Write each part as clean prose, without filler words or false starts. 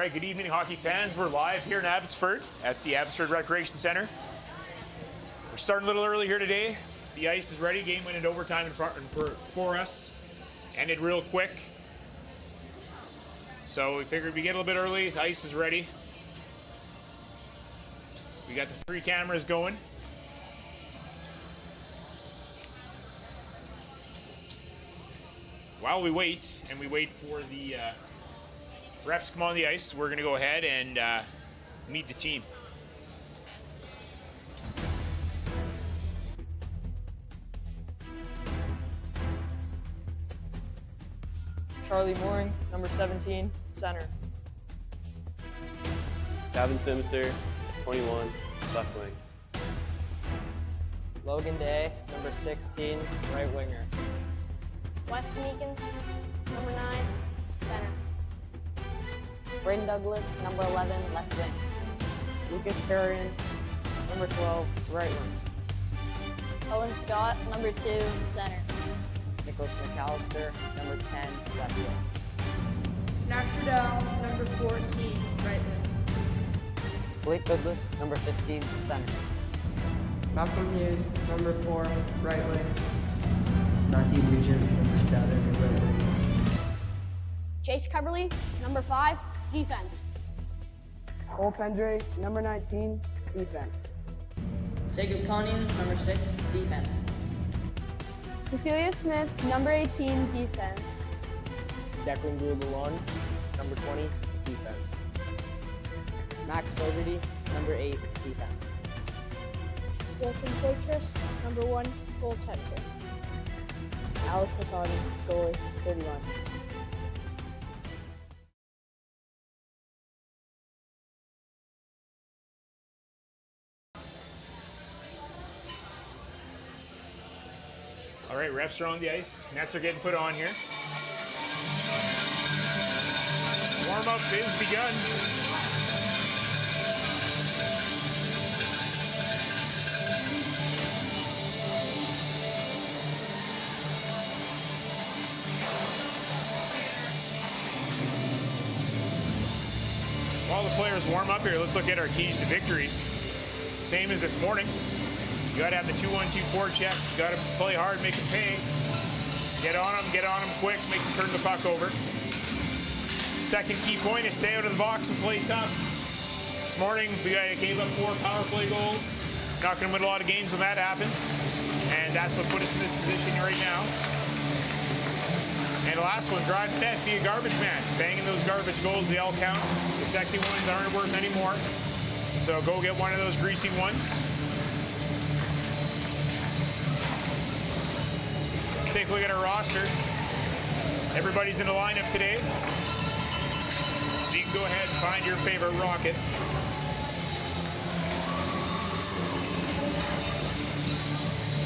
right, good evening, hockey fans. We're live here in Abbotsford at the Abbotsford Recreation Center. We're starting a little early here today. The ice is ready. Game went into overtime for us. Ended real quick. So we figured we'd get a little bit early. The ice is ready. We got the 3 cameras going. While we wait for the refs to come on the ice, we're going to go ahead and meet the team. Charlie Mooring, number 17, center. Gavin Simser, 21, left wing. Logan Day, number 16, right winger. Wes Meekins, number 9, center. Braden Douglas, number 11, left wing. Lucas Carrion, number 12, right wing. Owen Scott, number 2, center. Nicholas McAllister, number 10, left wing. Nash Riddell, number 14, right wing. Blake Douglas, number 15, center. Malcolm Hughes, number 4, right wing. Matthew Nugent, number 7, right wing. Chase Coverly, number 5, defense. Cole Pendre, number 19, defense. Jacob Conings, number 6, defense. Cecilia Smith, number 18, defense. Declan Goulalon, number 20, defense. Max Fogarty, number 8, defense. Wilton Poitras, number 1, goaltender. Alex McCarty, goalie, 31. All right, refs are on the ice. Nets are getting put on here. Warm-up is begun. While the players warm up here, let's look at our keys to victory. Same as this morning. You got to have the 2-1-2 check. You got to play hard, make them pay. Get on them quick, make them turn the puck over. Second key point is stay out of the box and play tough. This morning, we gave up 4 power play goals. Not going to win a lot of games when that happens. And that's what put us in this position right now. And the last one, drive to net, be a garbage man. Banging those garbage goals, they all count. The sexy ones aren't worth any more. So go get one of those greasy ones. Let's take a look at our roster. Everybody's in the lineup today. So you can go ahead and find your favorite Rocket.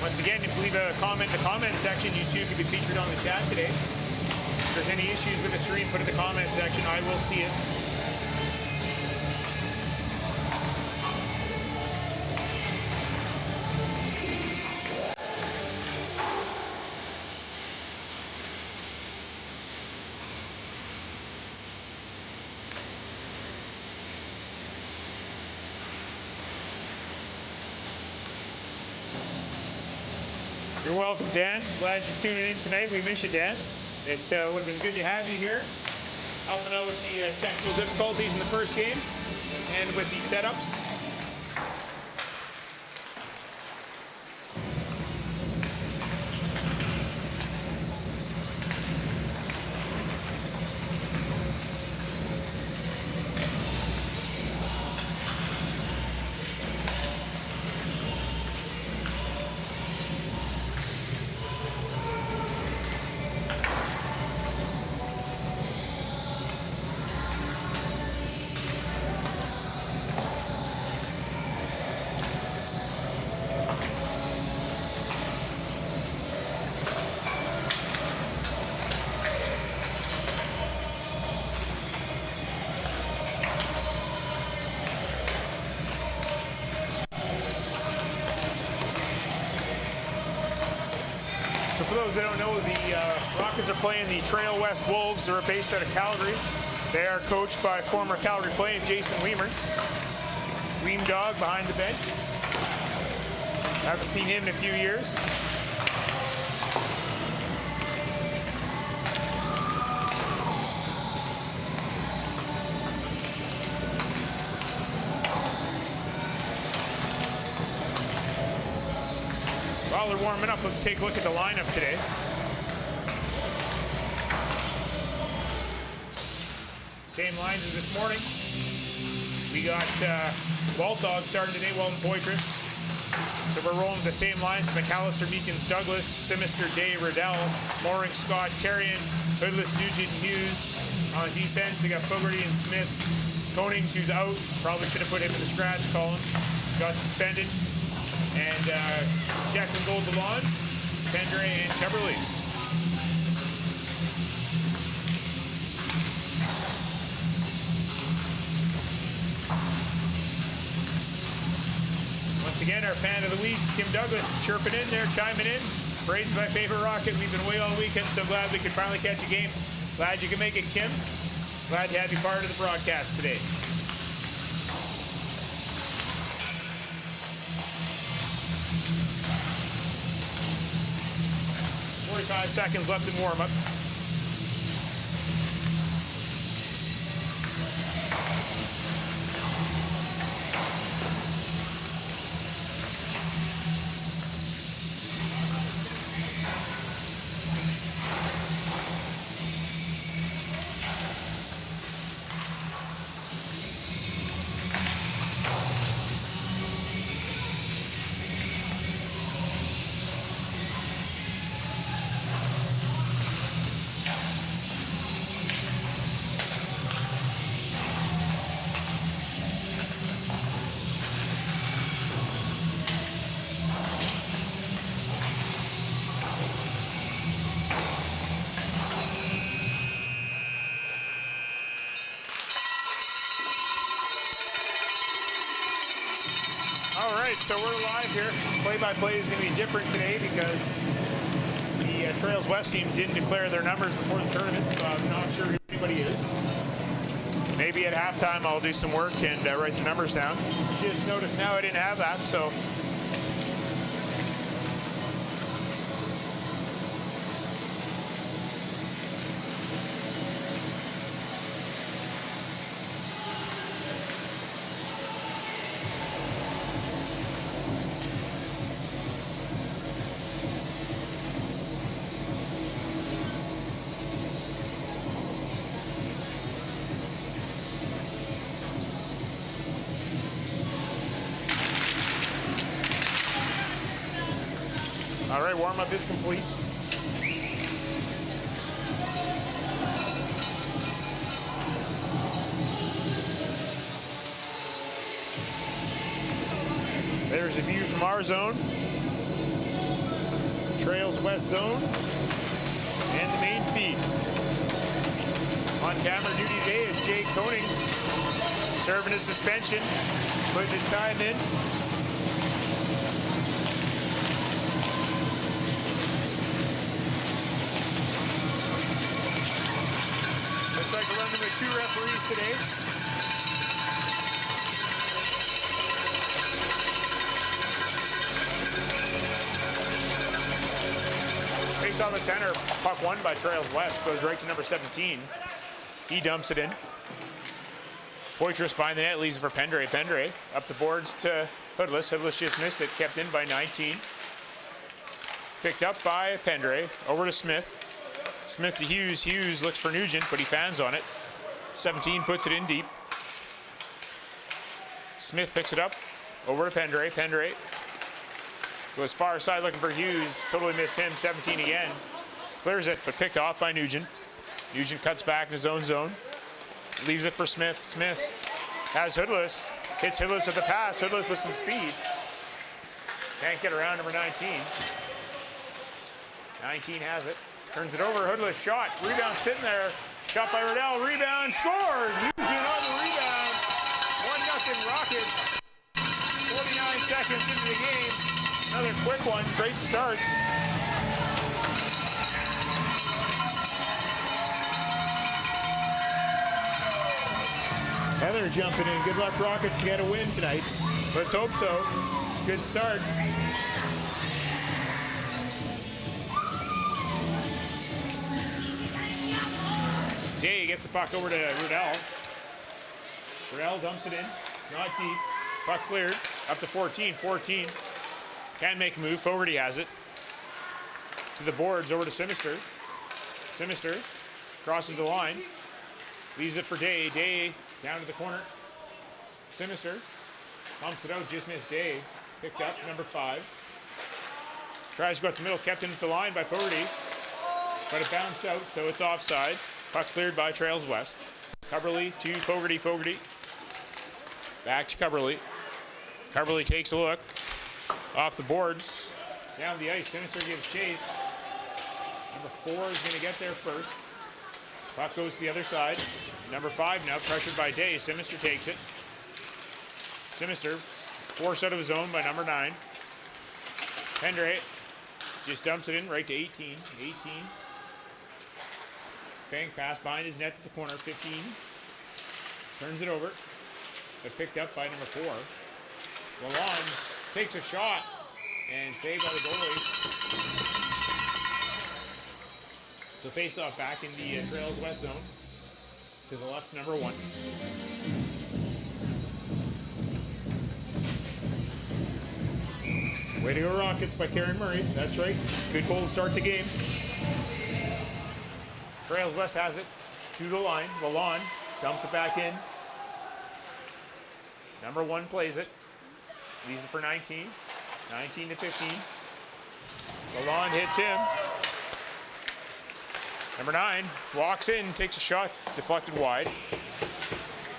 Once again, if you leave a comment in the comment section, you too could be featured on the chat today. If there's any issues with the stream, put it in the comment section. I will see it. You're welcome, Dan. Glad you're tuning in tonight. We miss you, Dan. It would have been good to have you here, helping out with the technical difficulties in the first game and with the setups. So for those that don't know, the Rockets are playing the Trail West Wolves. They're based out of Calgary. They are coached by former Calgary Flame Jason Weimer. Weem Dog behind the bench. Haven't seen him in a few years. While they're warming up, let's take a look at the lineup today. Same lines as this morning. We got Walt Dog starting today, Walton Poitras. So we're rolling the same lines: McAllister, Meekins, Douglas, Simister, Day, Riddell, Mooring, Scott, Terrian, Hoodless, Nugent, Hughes. On defense, we got Fogarty and Smith. Konings, who's out, probably should have put him in the scratch column, got suspended. And Declan Gold-Delon, Pendre, and Keberly. Once again, our fan of the week, Kim Douglas, chirping in there, chiming in. Braden's my favorite Rocket. We've been away all weekend, so glad we could finally catch a game. Glad you can make it, Kim. Glad to have you part of the broadcast today. 45 seconds left in warm-up. So we're live here. Play-by-play is going to be different today because the Trails West team didn't declare their numbers before the tournament, so I'm not sure who anybody is. Maybe at halftime I'll do some work and write the numbers down. Just noticed now I didn't have that, so. All right, warm-up is complete. There's a view from our zone. Trails West zone. And the main feed. On camera duty today is Jake Konings. Serving his suspension. Putting his time in. Like we're running with 2 referees today. Face on the center, puck won by Trails West, goes right to number 17. He dumps it in. Poitras behind the net, leaves it for Pendre. Pendre up the boards to Hoodless. Hoodless just missed it, kept in by 19. Picked up by Pendre, over to Smith. Smith to Hughes. Hughes looks for Nugent, but he fans on it. 17 puts it in deep. Smith picks it up. Over to Pendre. Pendre goes far side looking for Hughes. Totally missed him. 17 again. Clears it, but picked off by Nugent. Nugent cuts back in his own zone. Leaves it for Smith. Smith has Hoodless. Hits Hoodless with the pass. Hoodless with some speed. Can't get around number 19. 19 has it. Turns it over, Hoodless shot, rebound sitting there. Shot by Riddell, rebound, scores! Nugent on the rebound. 1-0 Rockets. 49 seconds into the game. Another quick one, great start. Heather jumping in. Good luck, Rockets, to get a win tonight. Let's hope so. Good starts. Day gets the puck over to Rudell. Rudell dumps it in. Not deep. Puck cleared. Up to 14. 14. Can't make a move. Fogarty has it. To the boards, over to Sinister. Sinister crosses the line. Leaves it for Day. Day down to the corner. Sinister pumps it out. Just missed Day. Picked up, number 5. Tries to go up the middle. Kept in at the line by Fogarty. But it bounced out, so it's offside. Puck cleared by Trails West. Coverley to Fogarty. Fogarty. Back to Coverley. Coverley takes a look. Off the boards. Down the ice. Sinister gives chase. Number 4 is going to get there first. Puck goes to the other side. Number 5 now pressured by Day. Sinister takes it. Sinister forced out of his own by number 9. Pendre just dumps it in right to 18. 18. Bank pass behind his net to the corner. 15. Turns it over. But picked up by number 4. Lalonde takes a shot and saved by the goalie. So face off back in the Trails West zone to the left, number 1. Way to go, Rockets, by Karen Murray. That's right. Good goal to start the game. Trails West has it to the line. Lalonde dumps it back in. Number 1 plays it. Leaves it for 19. 19 to 15. Lalonde hits him. Number 9 walks in, takes a shot, deflected wide.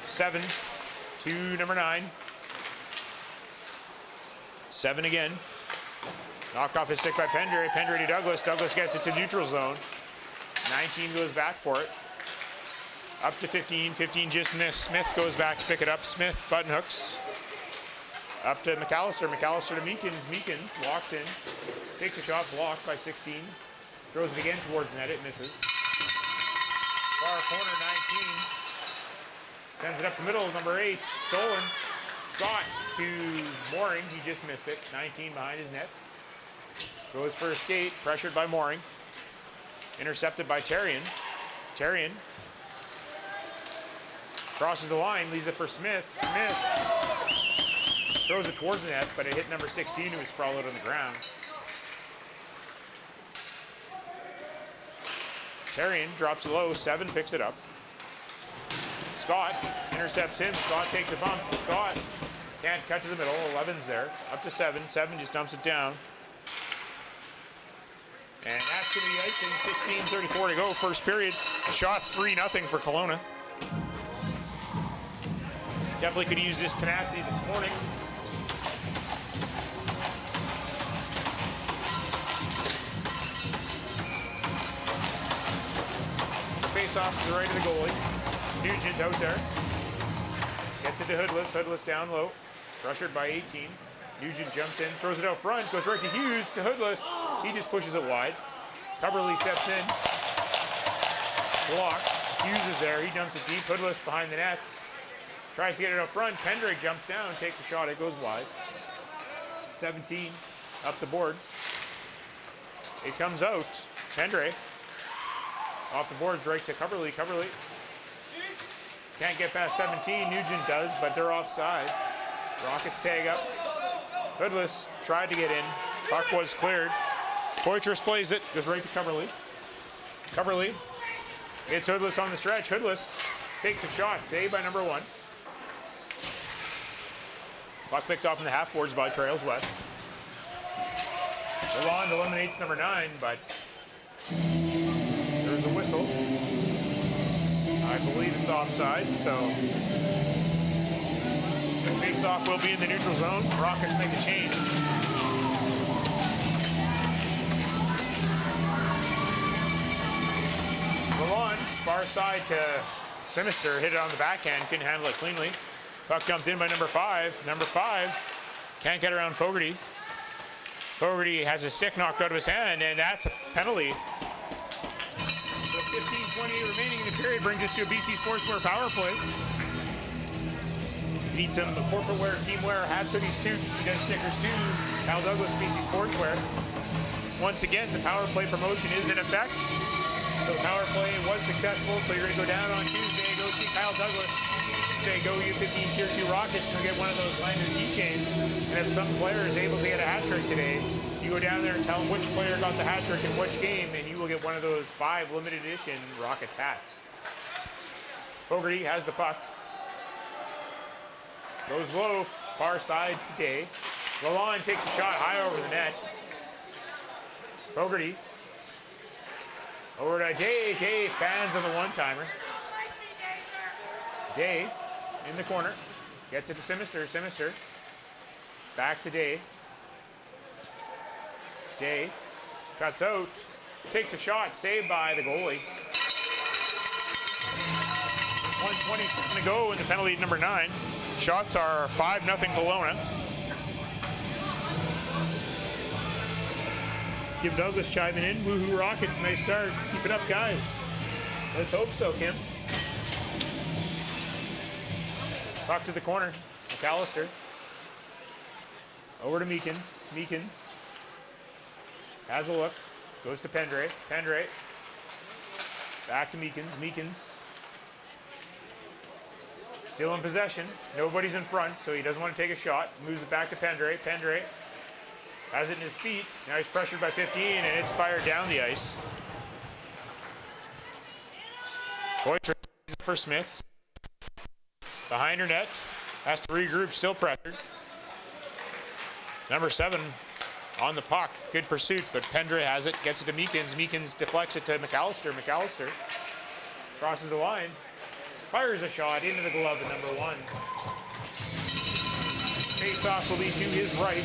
7 to number 9. 7 again. Knocked off his stick by Pendre. Pendre to Douglas. Douglas gets it to neutral zone. 19 goes back for it. Up to 15. 15 just missed. Smith goes back to pick it up. Smith button hooks. Up to McAllister. McAllister to Meekins. Meekins walks in. Takes a shot, blocked by 16. Throws it again towards net. It misses. Far corner, 19. Sends it up the middle. Number 8. Stolen. Scott to Mooring. He just missed it. 19 behind his net. Goes for a skate. Pressured by Mooring. Intercepted by Terrian. Terrian crosses the line. Leaves it for Smith. Smith throws it towards the net, but it hit number 16 who was sprawled out on the ground. Terrian drops it low. 7 picks it up. Scott intercepts him. Scott takes a bump. Scott can't cut to the middle. 11's there. Up to 7. 7 just dumps it down. And that's going to be icing. 16:34 to go. First period. Shots 3-0 for Kelowna. Definitely could use this tenacity this morning. Face off to the right of the goalie. Nugent out there. Gets it to Hoodless. Hoodless down low. Pressured by 18. Nugent jumps in, throws it out front, goes right to Hughes, to Hoodless. He just pushes it wide. Coverley steps in. Blocked. Hughes is there. He dumps it deep. Hoodless behind the net. Tries to get it out front. Pendrick jumps down, takes a shot. It goes wide. 17 up the boards. It comes out. Pendrick off the boards right to Coverley. Coverley can't get past 17. Nugent does, but they're offside. Rockets tag up. Hoodless tried to get in. Puck was cleared. Poitras plays it. Goes right to Coverley. Coverley hits Hoodless on the stretch. Hoodless takes a shot. Saved by number 1. Puck picked off in the half boards by Trails West. Lalonde eliminates number 9, but there's a whistle. I believe it's offside, so face-off will be in the neutral zone. Rockets make the change. Lalonde, far side to Sinister, hit it on the backhand, couldn't handle it cleanly. Puck dumped in by number 5. Number 5 can't get around Fogarty. Fogarty has a stick knocked out of his hand, and that's a penalty. So 15:20 remaining in the period brings us to a BC Sportswear power play. You need some corporate wear, team wear, hats, hoodies, toques. You got stickers too. Kyle Douglas, BC Sportswear. Once again, the Power Play promotion is in effect. So the Power Play was successful, so you're going to go down on Tuesday, go see Kyle Douglas. Say go U15 Tier 2 Rockets and get one of those lanyard keychains. And if some player is able to get a hat trick today, you go down there and tell them which player got the hat trick in which game, and you will get one of those 5 limited edition Rockets hats. Fogarty has the puck. Goes low, far side to Day. Lalonde takes a shot high over the net. Fogarty. Over to Day. Day, fans of the one-timer. Day in the corner. Gets it to Simister. Simister. Back to Day. Day cuts out. Takes a shot. Saved by the goalie. 1:20 to go in the penalty number 9. Shots are 5-0 Kelowna. Kim Douglas chiming in. Woohoo Rockets, nice start. Keep it up, guys. Let's hope so, Kim. Puck to the corner. McAllister. Over to Meekins. Meekins. Has a look. Goes to Pendre. Pendre. Back to Meekins. Meekins. Still in possession. Nobody's in front, so he doesn't want to take a shot. Moves it back to Pendre. Pendre has it in his feet. Now he's pressured by 15, and it's fired down the ice. Poitras for Smith. Behind her net. Has to regroup, still pressured. Number 7 on the puck. Good pursuit, but Pendre has it. Gets it to Meekins. Meekins deflects it to McAllister. McAllister crosses the line. Fires a shot into the glove of number 1. Face-off will be to his right.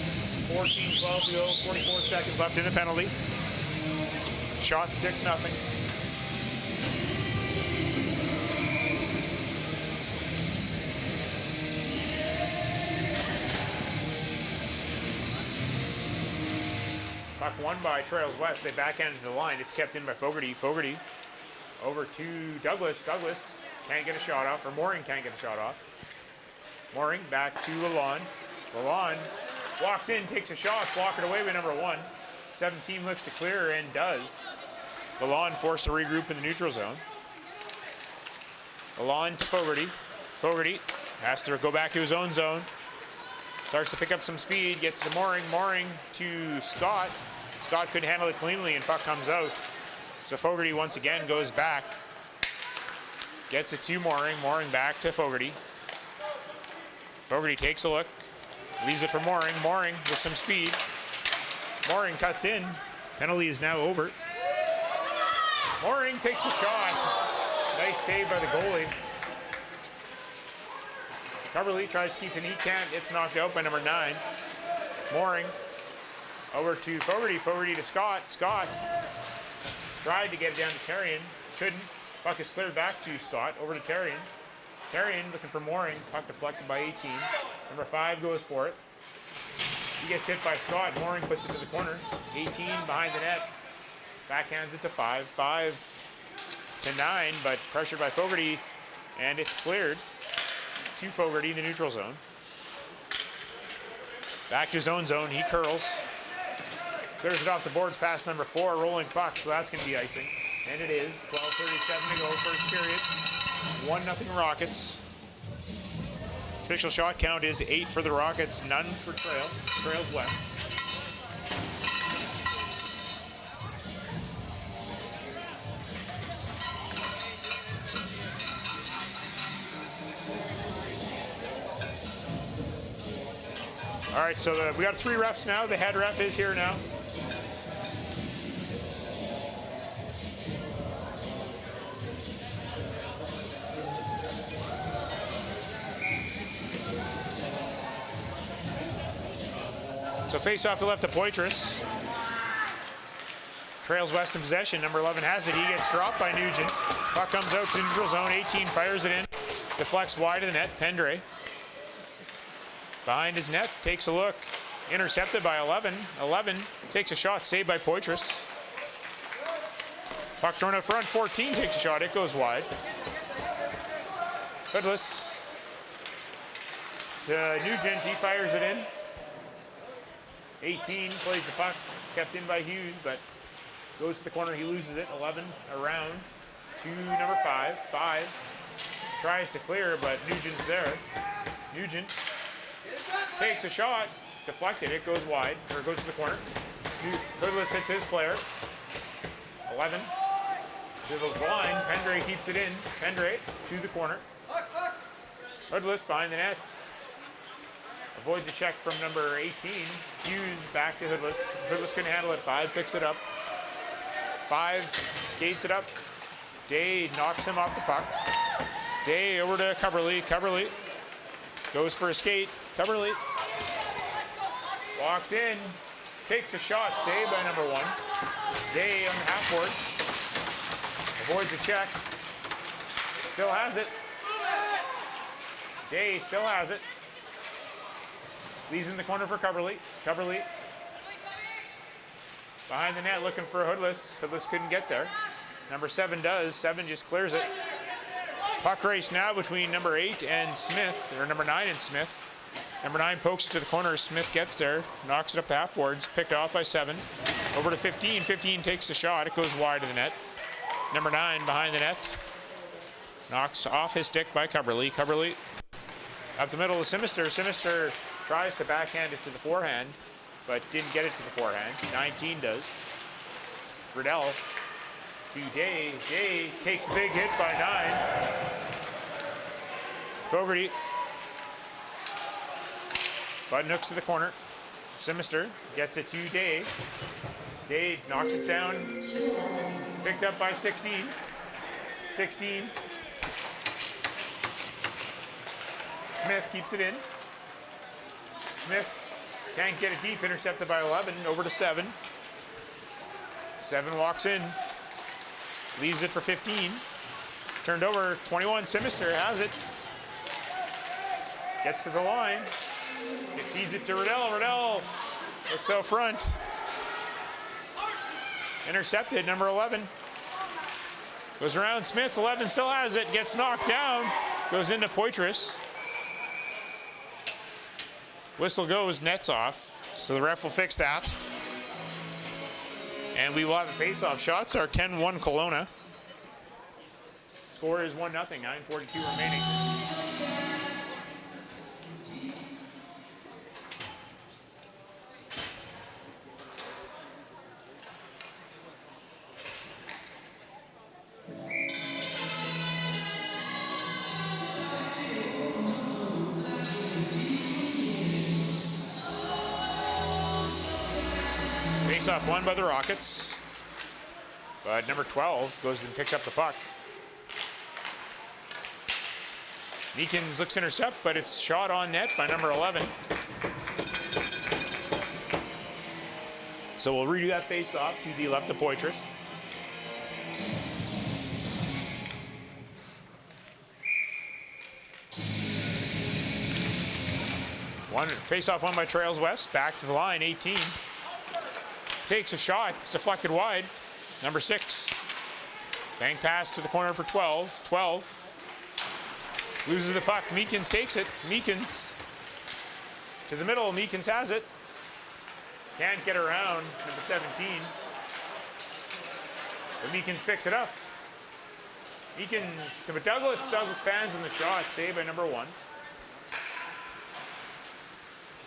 14-12 to go. 44 seconds left in the penalty. Shot 6-0. Puck won by Trails West. They backhanded the line. It's kept in by Fogarty. Fogarty over to Douglas. Douglas can't get a shot off, or Mooring can't get a shot off. Mooring back to Lalonde. Lalonde walks in, takes a shot, blocked away by number 1. 17 looks to clear and does. Lalonde forced to regroup in the neutral zone. Lalonde to Fogarty. Fogarty has to go back to his own zone. Starts to pick up some speed, gets to Mooring. Mooring to Scott. Scott could handle it cleanly and puck comes out. So Fogarty once again goes back. Gets it to Mooring. Mooring back to Fogarty. Fogarty takes a look. Leaves it for Mooring. Mooring with some speed. Mooring cuts in. Penalty is now over. Mooring takes a shot. Nice save by the goalie. Coverley tries to keep it. He can't. It's knocked out by number 9. Mooring over to Fogarty. Fogarty to Scott. Scott tried to get it down to Terrian. Couldn't. Puck is cleared back to Scott. Over to Terrian. Terrian looking for Mooring. Puck deflected by 18. Number 5 goes for it. He gets hit by Scott. Mooring puts it to the corner. 18 behind the net. Backhands it to 5. 5 to 9, but pressured by Fogarty, and it's cleared to Fogarty in the neutral zone. Back to his own zone. He curls. Clears it off the boards past number 4. Rolling puck, so that's going to be icing. And it is. 12:37 to go, first period. 1-0 Rockets. Official shot count is 8 for the Rockets, none for Trails West. All right, so we got 3 refs now. The head ref is here now. So face off to left to Poitras. Trails West in possession. Number 11 has it. He gets dropped by Nugent. Puck comes out to the neutral zone. 18 fires it in. Deflects wide of the net. Pendre. Behind his net. Takes a look. Intercepted by 11. 11 takes a shot. Saved by Poitras. Puck thrown out front. 14 takes a shot. It goes wide. Goodless. to Nugent. He fires it in. 18 plays the puck, kept in by Hughes, but goes to the corner. He loses it. 11 around to number 5. 5 tries to clear, but Nugent's there. Nugent takes a shot, deflected. It goes wide, or goes to the corner. Hoodless hits his player. 11 to the line. Pendre keeps it in. Pendre to the corner. Hoodless behind the nets. Avoids a check from number 18. Hughes back to Hoodless. Hoodless couldn't handle it. 5 picks it up. 5 skates it up. Day knocks him off the puck. Day over to Coverley. Coverley goes for a skate. Coverley walks in. Takes a shot. Saved by number 1. Day on the half boards. Avoids a check. Still has it. Day still has it. Leaves in the corner for Coverley. Coverley behind the net looking for Hoodless. Hoodless couldn't get there. Number 7 does. 7 just clears it. Puck race now between number 8 and Smith, or number 9 and Smith. Number 9 pokes it to the corner. Smith gets there, knocks it up the half boards, picked off by 7. Over to 15. 15 takes the shot. It goes wide of the net. Number 9 behind the net. Knocks off his stick by Coverley. Coverley up the middle of Sinister. Sinister tries to backhand it to the forehand, but didn't get it to the forehand. 19 does. Riddell to Day. Day takes a big hit by 9. Fogarty. Button hooks to the corner. Sinister gets it to Day. Day knocks it down. Picked up by 16. 16. Smith keeps it in. Smith can't get it deep, intercepted by 11, over to 7. 7 walks in, leaves it for 15. Turned over, 21, Sinister has it. Gets to the line. It feeds it to Riddell. Riddell looks out front. Intercepted, number 11. Goes around Smith, 11 still has it, gets knocked down. Goes into Poitras. Whistle goes, nets off. So the ref will fix that. And we will have a face-off. Shots are 10-1 Kelowna. Score is 1-0, 9:42 remaining. Face-off won by the Rockets. But number 12 goes and picks up the puck. Meekins looks to intercept, but it's shot on net by number 11. So we'll redo that face-off to the left of Poitras. One face-off won by Trails West. Back to the line, 18. Takes a shot, it's deflected wide. Number 6. Bang pass to the corner for 12. 12. Loses the puck. Meekins takes it. Meekins to the middle. Meekins has it. Can't get around. Number 17. But Meekins picks it up. Meekins to Douglas. Douglas fans in the shot. Saved by number 1.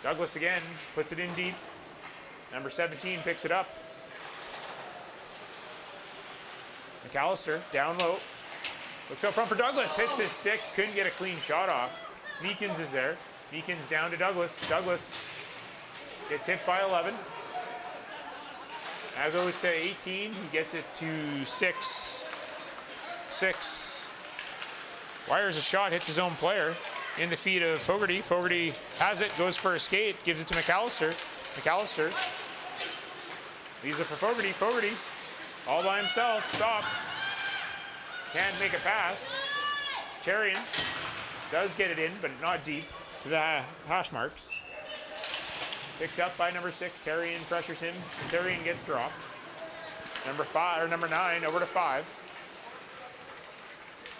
Douglas again puts it in deep. Number 17 picks it up. McAllister down low. Looks out front for Douglas. Hits his stick. Couldn't get a clean shot off. Meekins is there. Meekins down to Douglas. Douglas gets hit by 11. Now goes to 18. He gets it to 6. 6. Wires a shot. Hits his own player. In the feet of Fogarty. Fogarty has it. Goes for a skate. Gives it to McAllister. McAllister leaves it for Fogarty. Fogarty all by himself. Stops. Can't make a pass. Terrian does get it in, but not deep to the hash marks. Picked up by number 6. Terrian pressures him. Terrian gets dropped. Number 5 or number 9 over to 5.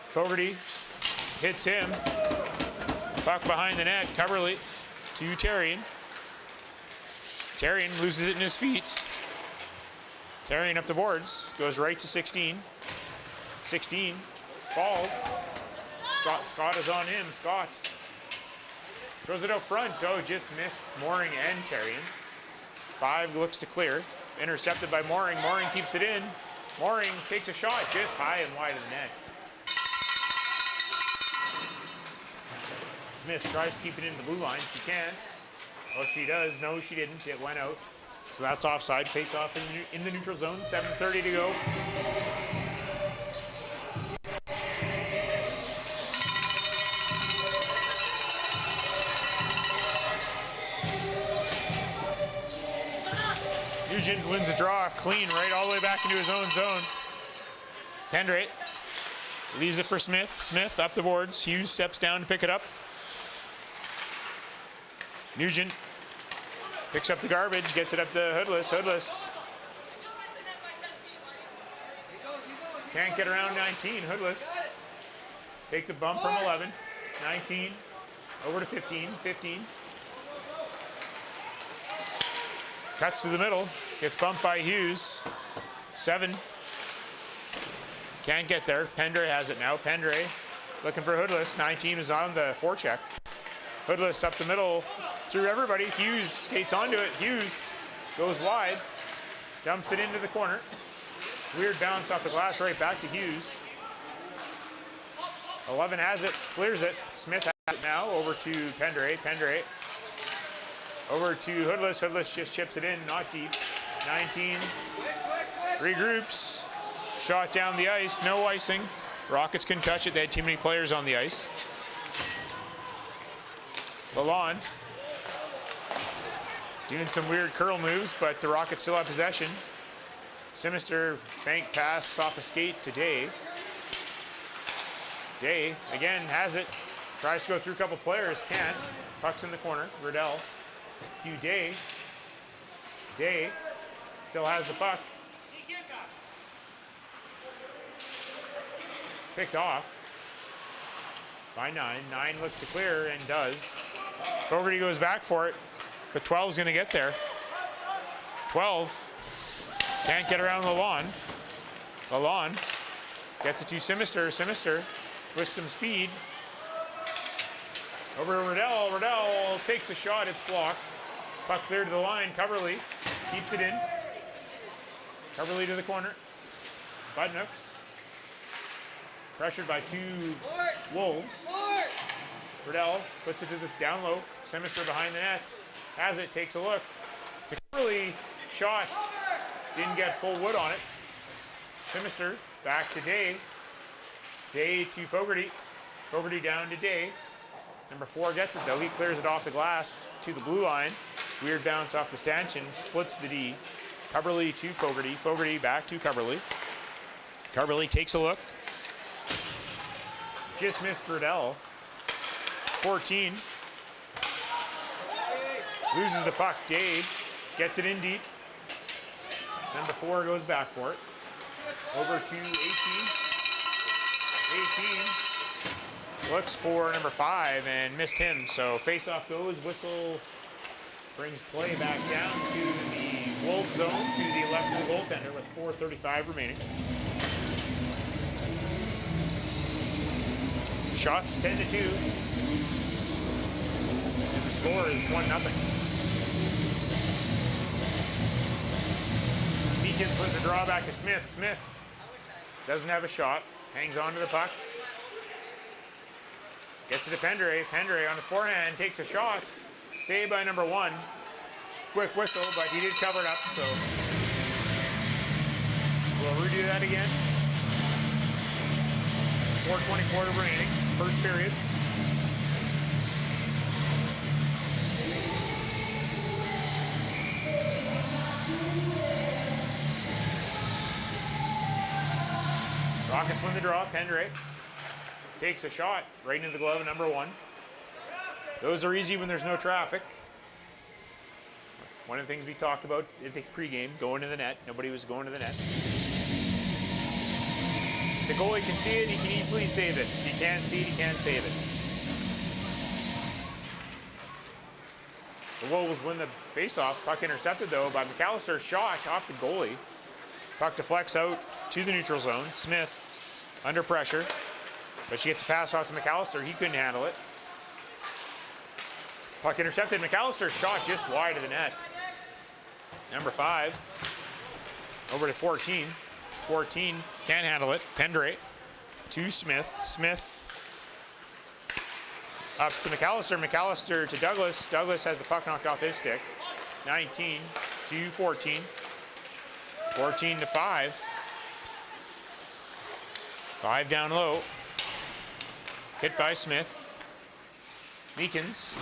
Fogarty hits him. Puck behind the net. Coverly to Terrian. Terrian loses it in his feet. Terrian up the boards. Goes right to 16. 16 falls. Scott is on him. Scott throws it out front. Oh, just missed Mooring and Terrian. 5 looks to clear. Intercepted by Mooring. Mooring keeps it in. Mooring takes a shot just high and wide of the net. Smith tries to keep it in the blue line. She can't. Well, she does. No, she didn't. It went out. So that's offside. Face off in the neutral zone. 7:30 to go. Nugent wins a draw, clean, right all the way back into his own zone. Pendray leaves it for Smith. Smith up the boards. Hughes steps down to pick it up. Nugent picks up the garbage, gets it up to Hoodless. Hoodless can't get around 19. Hoodless takes a bump from 11. 19 over to 15. 15 cuts to the middle. Gets bumped by Hughes. 7. Can't get there. Pendray has it now. Pendray looking for Hoodless. 19 is on the forecheck. Hoodless up the middle through everybody. Hughes skates onto it. Hughes goes wide. Dumps it into the corner. Weird bounce off the glass right back to Hughes. 11 has it. Clears it. Smith has it now. Over to Pendray. Pendray over to Hoodless. Hoodless just chips it in. Not deep. 19 regroups. Shot down the ice. No icing. Rockets couldn't touch it. They had too many players on the ice. Lalonde doing some weird curl moves, but the Rockets still have possession. Sinister bank pass off a skate to Day. Day again has it. Tries to go through a couple players. Can't. Puck's in the corner. Riddell to Day. Day still has the puck. Picked off by 9. 9 looks to clear and does. Fogarty goes back for it, but 12's going to get there. 12 can't get around Lalonde. Lalonde gets it to Sinister. Sinister with some speed. Over to Riddell. Riddell takes a shot. It's blocked. Puck cleared to the line. Coverly keeps it in. Coverly to the corner. Budnooks pressured by 2 Wolves. Riddell puts it to the down low. Sinister behind the net. Has it, takes a look. To Coverly, shot. Didn't get full wood on it. Sinister back to Day. Day to Fogarty. Fogarty down to Day. Number 4 gets it though. He clears it off the glass to the blue line. Weird bounce off the stanchion. Splits the D. Coverly to Fogarty. Fogarty back to Coverly. Coverly takes a look. Just missed Riddell. 14. Loses the puck. Day gets it in deep. Number 4 goes back for it. Over to 18. 18 looks for number 5 and missed him. So face-off goes. Whistle brings play back down to the Wolf zone to the left of the goaltender with 4:35 remaining. Shots 10-2. And the score is 1-0. Meekins wins the draw back to Smith. Smith doesn't have a shot. Hangs on to the puck. Gets it to Pendray. Pendray on his forehand takes a shot. Saved by number 1. Quick whistle, but he did cover it up, so we'll redo that again. 4:24 remaining, first period. Rockets win the draw. Pendray takes a shot right into the glove of number 1. Those are easy when there's no traffic. One of the things we talked about at the pregame, going to the net. Nobody was going to the net. If the goalie can see it, he can easily save it. If he can't see it, he can't save it. The Wolves win the faceoff. Puck intercepted though by McAllister. Shot off the goalie. Puck deflects out to the neutral zone. Smith under pressure, but she gets a pass off to McAllister. He couldn't handle it. Puck intercepted. McAllister's shot just wide of the net. Number 5 over to 14. 14 can't handle it. Pendray to Smith. Smith up to McAllister. McAllister to Douglas. Douglas has the puck knocked off his stick. 19 to 14. 14 to 5. 5 down low. Hit by Smith. Meekins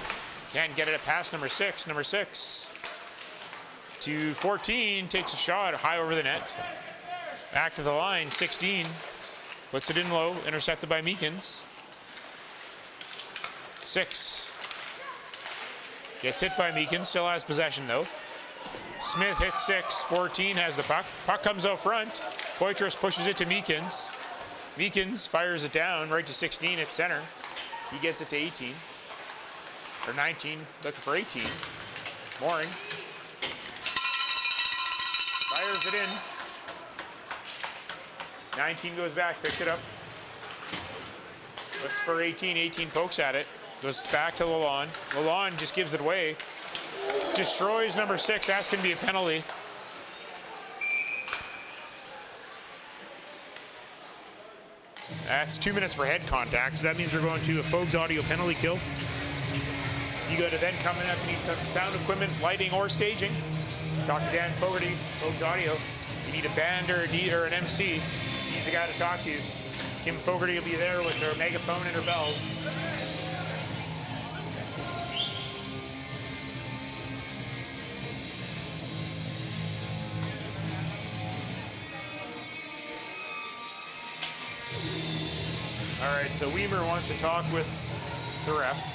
can't get it past number 6. Number 6 to 14. Takes a shot high over the net. Back to the line. 16. Puts it in low. Intercepted by Meekins. 6 gets hit by Meekins. Still has possession though. Smith hits 6. 14 has the puck. Puck comes out front. Poitras pushes it to Meekins. Meekins fires it down right to 16 at center. He gets it to 18. Or 19. Looking for 18. Mooring fires it in. 19 goes back. Picks it up. Looks for 18. 18 pokes at it. Goes back to Lalonde. Lalonde just gives it away. Destroys number 6. That's going to be a penalty. That's 2 minutes for head contact. So that means we're going to a Fogues audio penalty kill. You go to then coming up, need some sound equipment, lighting, or staging. Talk to Dan Fogarty, Fogues audio. You need a band or or an MC. He's the guy to talk to. Kim Fogarty will be there with her megaphone and her bells. All right, so Weimer wants to talk with the ref.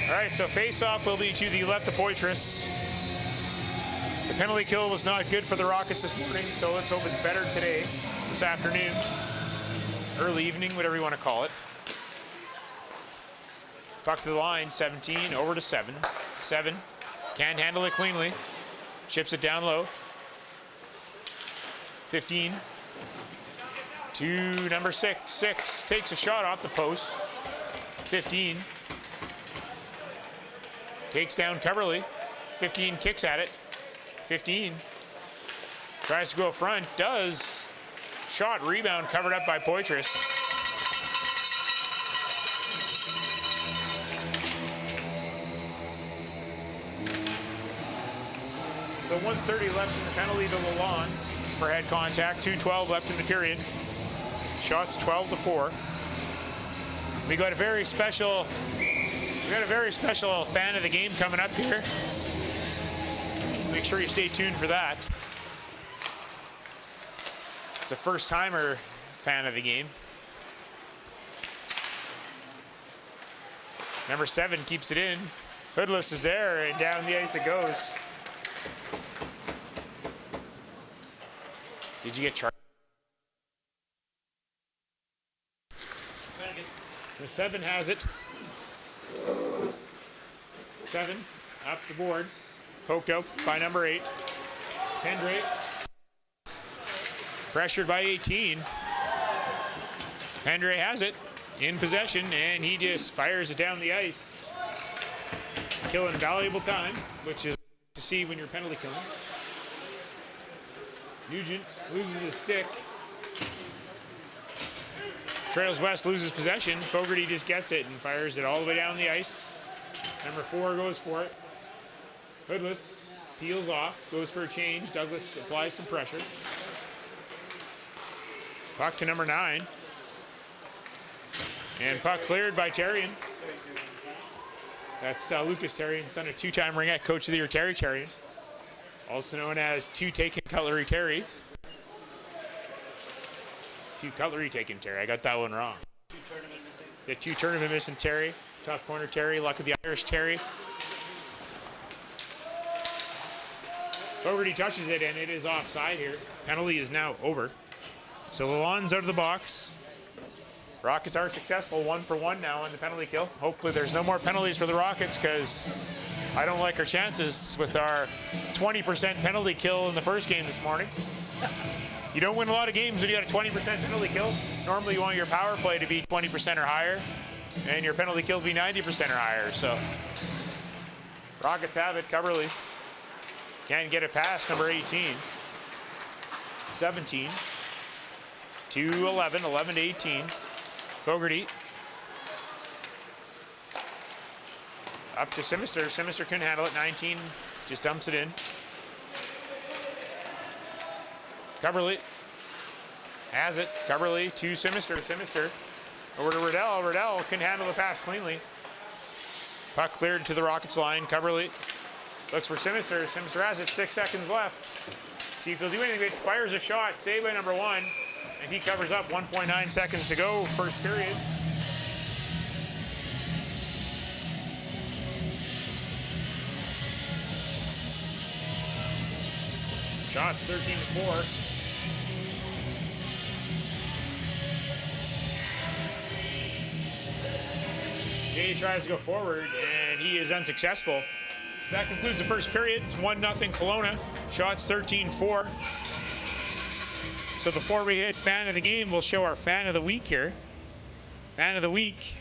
All right, so face-off will be to the left of Poitras. The penalty kill was not good for the Rockets this morning, so let's hope it's better today, this afternoon, early evening, whatever you want to call it. Puck to the line, 17, over to 7. 7, can't handle it cleanly. Chips it down low. 15, to number 6. 6 takes a shot off the post. 15, takes down Coverly. 15 kicks at it. 15 tries to go front, does. Shot, rebound, covered up by Poitras. So 1:30 left in the penalty to Lalonde for head contact. 2:12 left in the period. Shots 12 to 4. We got a very special fan of the game coming up here. Make sure you stay tuned for that. It's a first-timer fan of the game. Number 7 keeps it in. Hoodless is there, and down the ice it goes. Did you get charged? The 7 has it. 7 up the boards. Poked out by number 8. Pendray. Pressured by 18. Pendray has it in possession, and he just fires it down the ice. Killing valuable time, which is to see when you're penalty killing. Nugent loses his stick. Trails west, loses possession. Fogarty just gets it and fires it all the way down the ice. Number 4 goes for it. Hoodless peels off, goes for a change. Douglas applies some pressure. Puck to number 9. And puck cleared by Terrian. That's Lucas Terrian, son of 2-time Ringette Coach of the Year Terry Terrian. Also known as 2 Taken Cutlery Terry. 2 Cutlery Taken Terry, I got that one wrong. 2 tournament The 2 tournament missing Terry. Top corner Terry. Luck of the Irish Terry. Fogarty touches it, and it is offside here. Penalty is now over. So Lalonde's out of the box. Rockets are successful, 1 for 1 now on the penalty kill. Hopefully there's no more penalties for the Rockets, because I don't like our chances with our 20% penalty kill in the first game this morning. You don't win a lot of games when you got a 20% penalty kill. Normally you want your power play to be 20% or higher, and your penalty kill to be 90% or higher. So Rockets have it. Coverley can't get it past number 18. 17 to 11, 11 to 18. Fogarty up to Simister. Simister couldn't handle it. 19 just dumps it in. Coverley has it. Coverley to Simister. Simister over to Riddell. Riddell couldn't handle the pass cleanly. Puck cleared to the Rockets line. Coverley looks for Simister. Simister has it. 6 seconds left. See if he'll do anything. It fires a shot. Saved by number 1. And he covers up. 1.9 seconds to go. First period. Shots 13 to 4. He tries to go forward, and he is unsuccessful. So that concludes the first period. It's 1-0 Kelowna. Shots 13-4. So before we hit fan of the game, we'll show our fan of the week here. Fan of the week,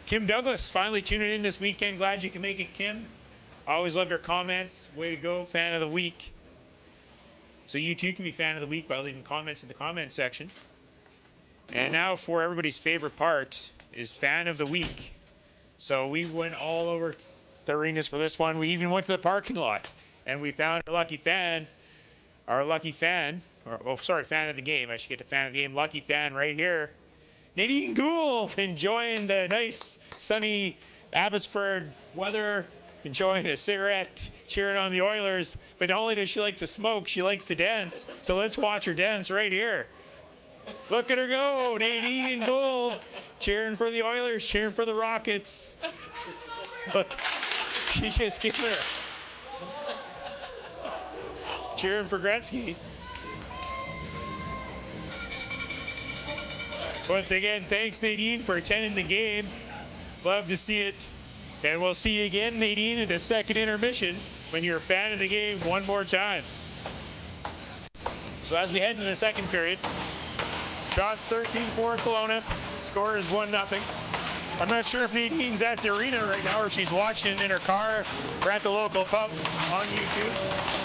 Kim Douglas, finally tuning in this weekend. Glad you can make it, Kim. Always love your comments. Way to go, fan of the week. So you too can be fan of the week by leaving comments in the comment section. And now for everybody's favorite part is fan of the week. So we went all over the arenas for this one. We even went to the parking lot and we found our lucky fan, fan of the game. I should get to fan of the game. Lucky fan right here. Nadine Gould enjoying the nice sunny Abbotsford weather, enjoying a cigarette, cheering on the Oilers. But not only does she like to smoke, she likes to dance. So let's watch her dance right here. Look at her go, Nadine Gould, cheering for the Oilers, cheering for the Rockets. Look, she's just giving her. Cheering for Gretzky. Once again, thanks Nadine for attending the game. Love to see it. And we'll see you again, Nadine, in the second intermission when you're a fan of the game one more time. So as we head into the second period, shots 13-4 Kelowna. Score is 1-0. I'm not sure if Nadine's at the arena right now or she's watching in her car or at the local pub on YouTube.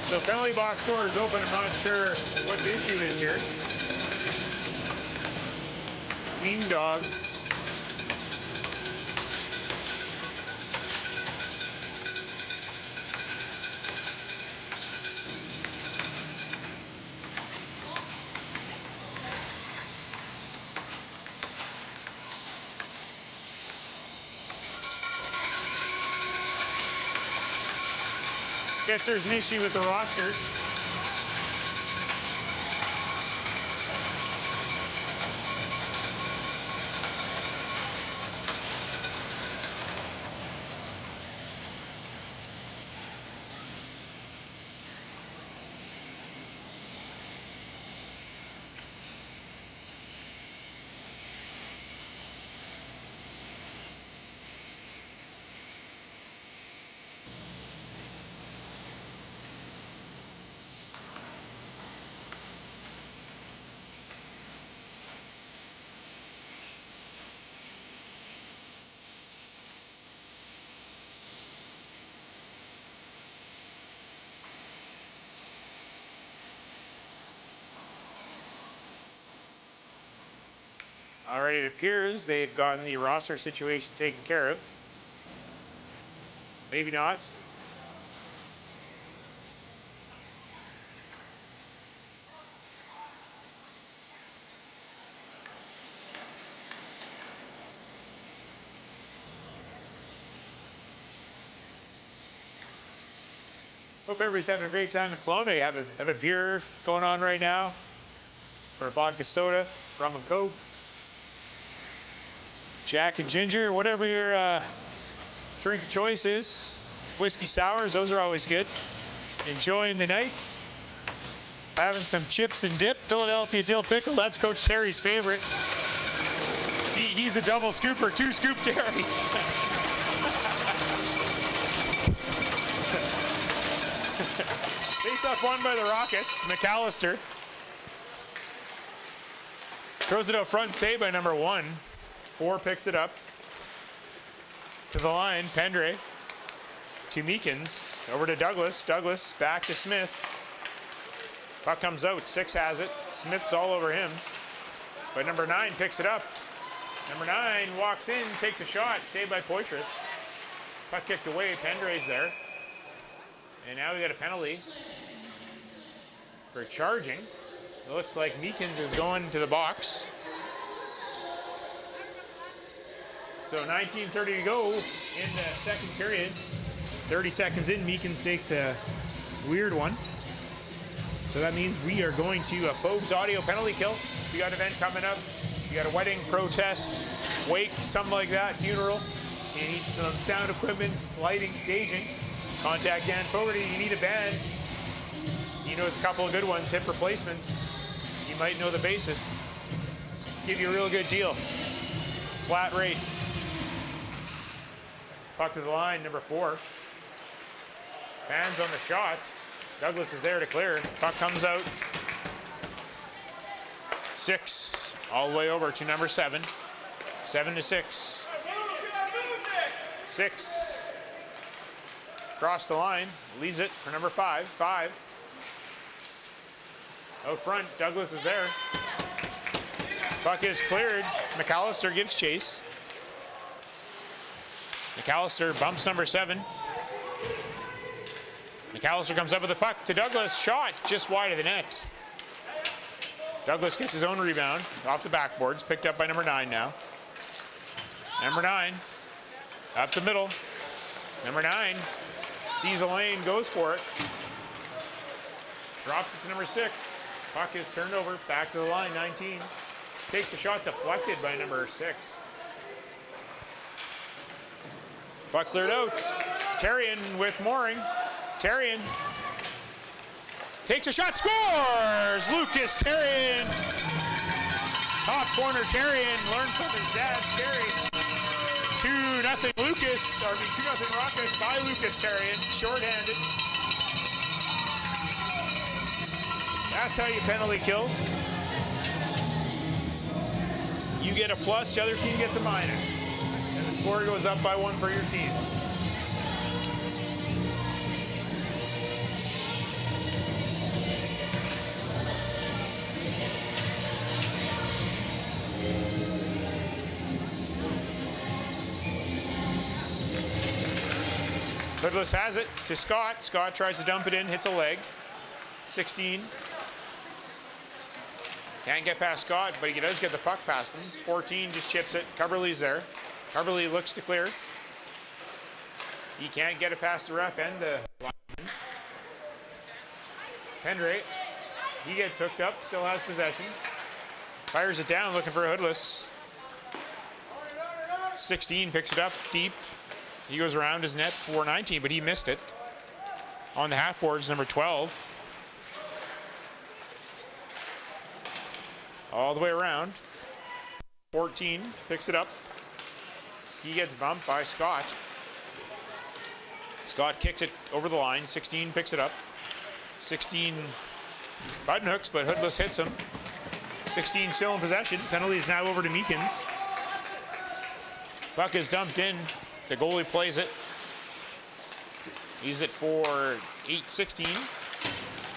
So penalty box door is open. I'm not sure what the issue is here. Mean dog. Guess there's an issue with the roster. All right, it appears they've gotten the roster situation taken care of. Maybe not. Hope everybody's having a great time in Kelowna. You have a beer going on right now, or a vodka soda, rum and coke, Jack and ginger, whatever your drink of choice is. Whiskey sours, those are always good. Enjoying the night. Having some chips and dip, Philadelphia dill pickle. That's Coach Terry's favorite. He's a double scooper, 2 scoop Terry. Face off won by the Rockets. McAllister throws it out front, saved by number 1. 4 picks it up to the line. Pendre to Meekins, over to Douglas. Douglas back to Smith. Puck comes out. 6 has it. Smith's all over him, but number 9 picks it up. Number 9 walks in, takes a shot, saved by Poitras. Puck kicked away. Pendre's there. And now we got a penalty for charging. It looks like Meekins is going to the box. So 19:30 to go in the second period. 30 seconds in, Meekins takes a weird one. So that means we are going to a Fogues audio penalty kill. We got an event coming up. You got a wedding, protest, wake, something like that, funeral. You need some sound equipment, lighting, staging. Contact Dan Fogarty. You need a band. He knows a couple of good ones, hip replacements. You might know the bassist. Give you a real good deal. Flat rate. Puck to the line, number 4. Fans on the shot. Douglas is there to clear. Puck comes out. 6 all the way over to number 7. 7-6. 6. Across the line, leaves it for number 5. 5. Out front, Douglas is there. Puck is cleared. McAllister gives chase. McAllister bumps number 7. McAllister comes up with the puck to Douglas. Shot just wide of the net. Douglas gets his own rebound off the backboards. Picked up by number 9 now. Number 9 up the middle. Number 9 sees a lane, goes for it. Drops it to number 6. Puck is turned over. Back to the line. 19 takes a shot deflected by number 6. Puck cleared out. Terrian with Mooring. Terrian takes a shot, scores! Lucas Terrian. Top corner Terrian, learned from his dad, Terry. 2-0 Lucas, or 2-0 Rockets by Lucas Terrian, shorthanded. That's how you penalty kill. You get a plus, the other team gets a minus. And the score goes up by 1 for your team. Hoodless has it to Scott. Scott tries to dump it in, hits a leg. 16. Can't get past Scott, but he does get the puck past him. 14 just chips it. Cubberley's there. Cubberley looks to clear. He can't get it past the ref and the lineman. Pendre, he gets hooked up, still has possession. Fires it down, looking for a Hoodless. 16 picks it up deep. He goes around his net for 19, but he missed it. On the half boards, number 12. All the way around. 14 picks it up. He gets bumped by Scott. Scott kicks it over the line. 16 picks it up. 16 button hooks, but Hoodless hits him. 16 still in possession. Penalty is now over to Meekins. Puck is dumped in. The goalie plays it. He's it for 16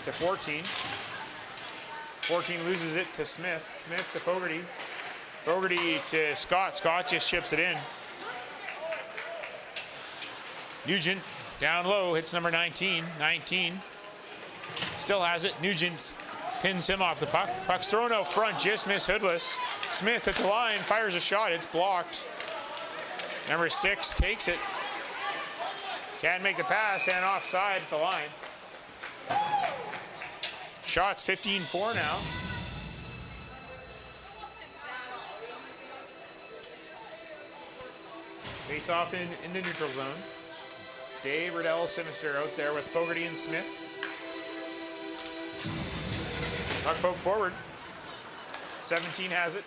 to 14. 14 loses it to Smith. Smith to Fogarty. Fogarty to Scott. Scott just chips it in. Nugent down low, hits number 19. 19 still has it. Nugent pins him off the puck. Puck's thrown out front, just missed Hoodless. Smith at the line, fires a shot. It's blocked. Number 6 takes it. Can't make the pass and offside at the line. Shots 15-4 now. Face off in the neutral zone. Dave, Riddell, Sinister out there with Fogarty and Smith. Puck poke forward. 17 has it.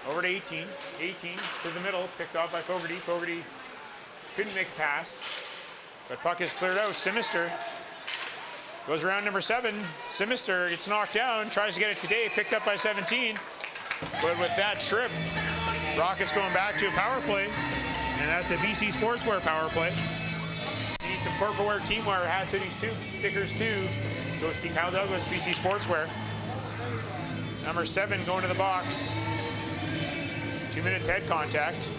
Over to 18. 18 to the middle. Picked off by Fogarty. Fogarty couldn't make a pass. But puck is cleared out. Sinister goes around number 7. Sinister gets knocked down. Tries to get it today. Picked up by 17. But with that trip, Rockets going back to a power play. And that's a BC Sportswear power play. You need some corporate teamwear, hats, hoodies, tubes, stickers too. Go see Kyle Douglas, BC Sportswear. Number 7 going to the box. 2 minutes head contact.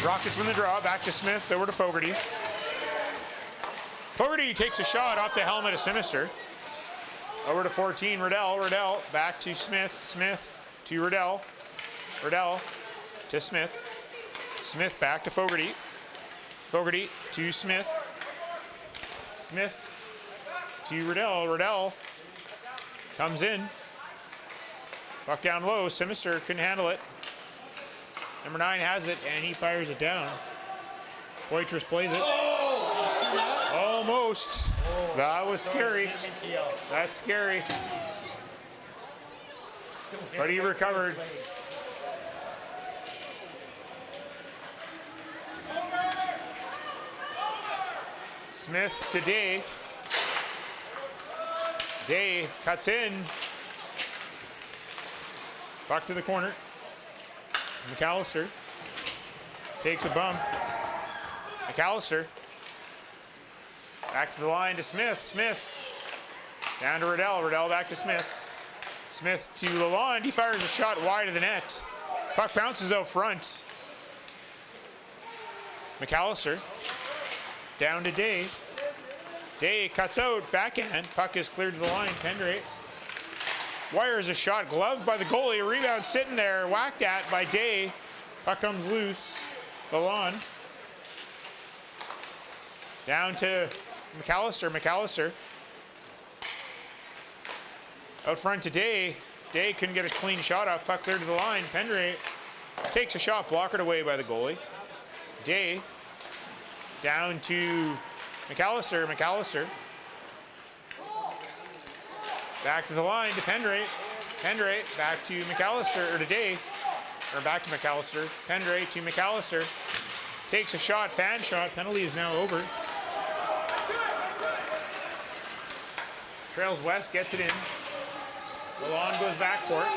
Rockets win the draw. Back to Smith. Over to Fogarty. Fogarty takes a shot off the helmet of Sinister. Over to 14. Riddell. Riddell back to Smith. Smith to Riddell. Riddell to Smith. Smith back to Fogarty. Fogarty to Smith. Smith to Riddell. Riddell comes in. Puck down low. Sinister couldn't handle it. Number 9 has it, and he fires it down. Poitras plays it. Almost. That was scary. That's scary. But he recovered. Smith to Day. Day cuts in. Back to the corner. McAllister takes a bump. McAllister back to the line to Smith. Smith down to Riddell. Riddell back to Smith. Smith to Lalonde. He fires a shot wide of the net. Puck bounces out front. McAllister down to Day. Day cuts out backhand. Puck is cleared to the line. Pendrate wires a shot, gloved by the goalie. A rebound sitting there, whacked at by Day. Puck comes loose. Lalonde down to McAllister. McAllister out front to Day. Day couldn't get a clean shot off. Puck cleared to the line. Pendrate takes a shot, blockered away by the goalie. Day down to McAllister. McAllister back to the line to Pendrate. Pendrate back to McAllister, or to Day, or back to McAllister. Pendrate to McAllister. Takes a shot, fan shot. Penalty is now over. Trails west, gets it in. Lalonde goes back for it.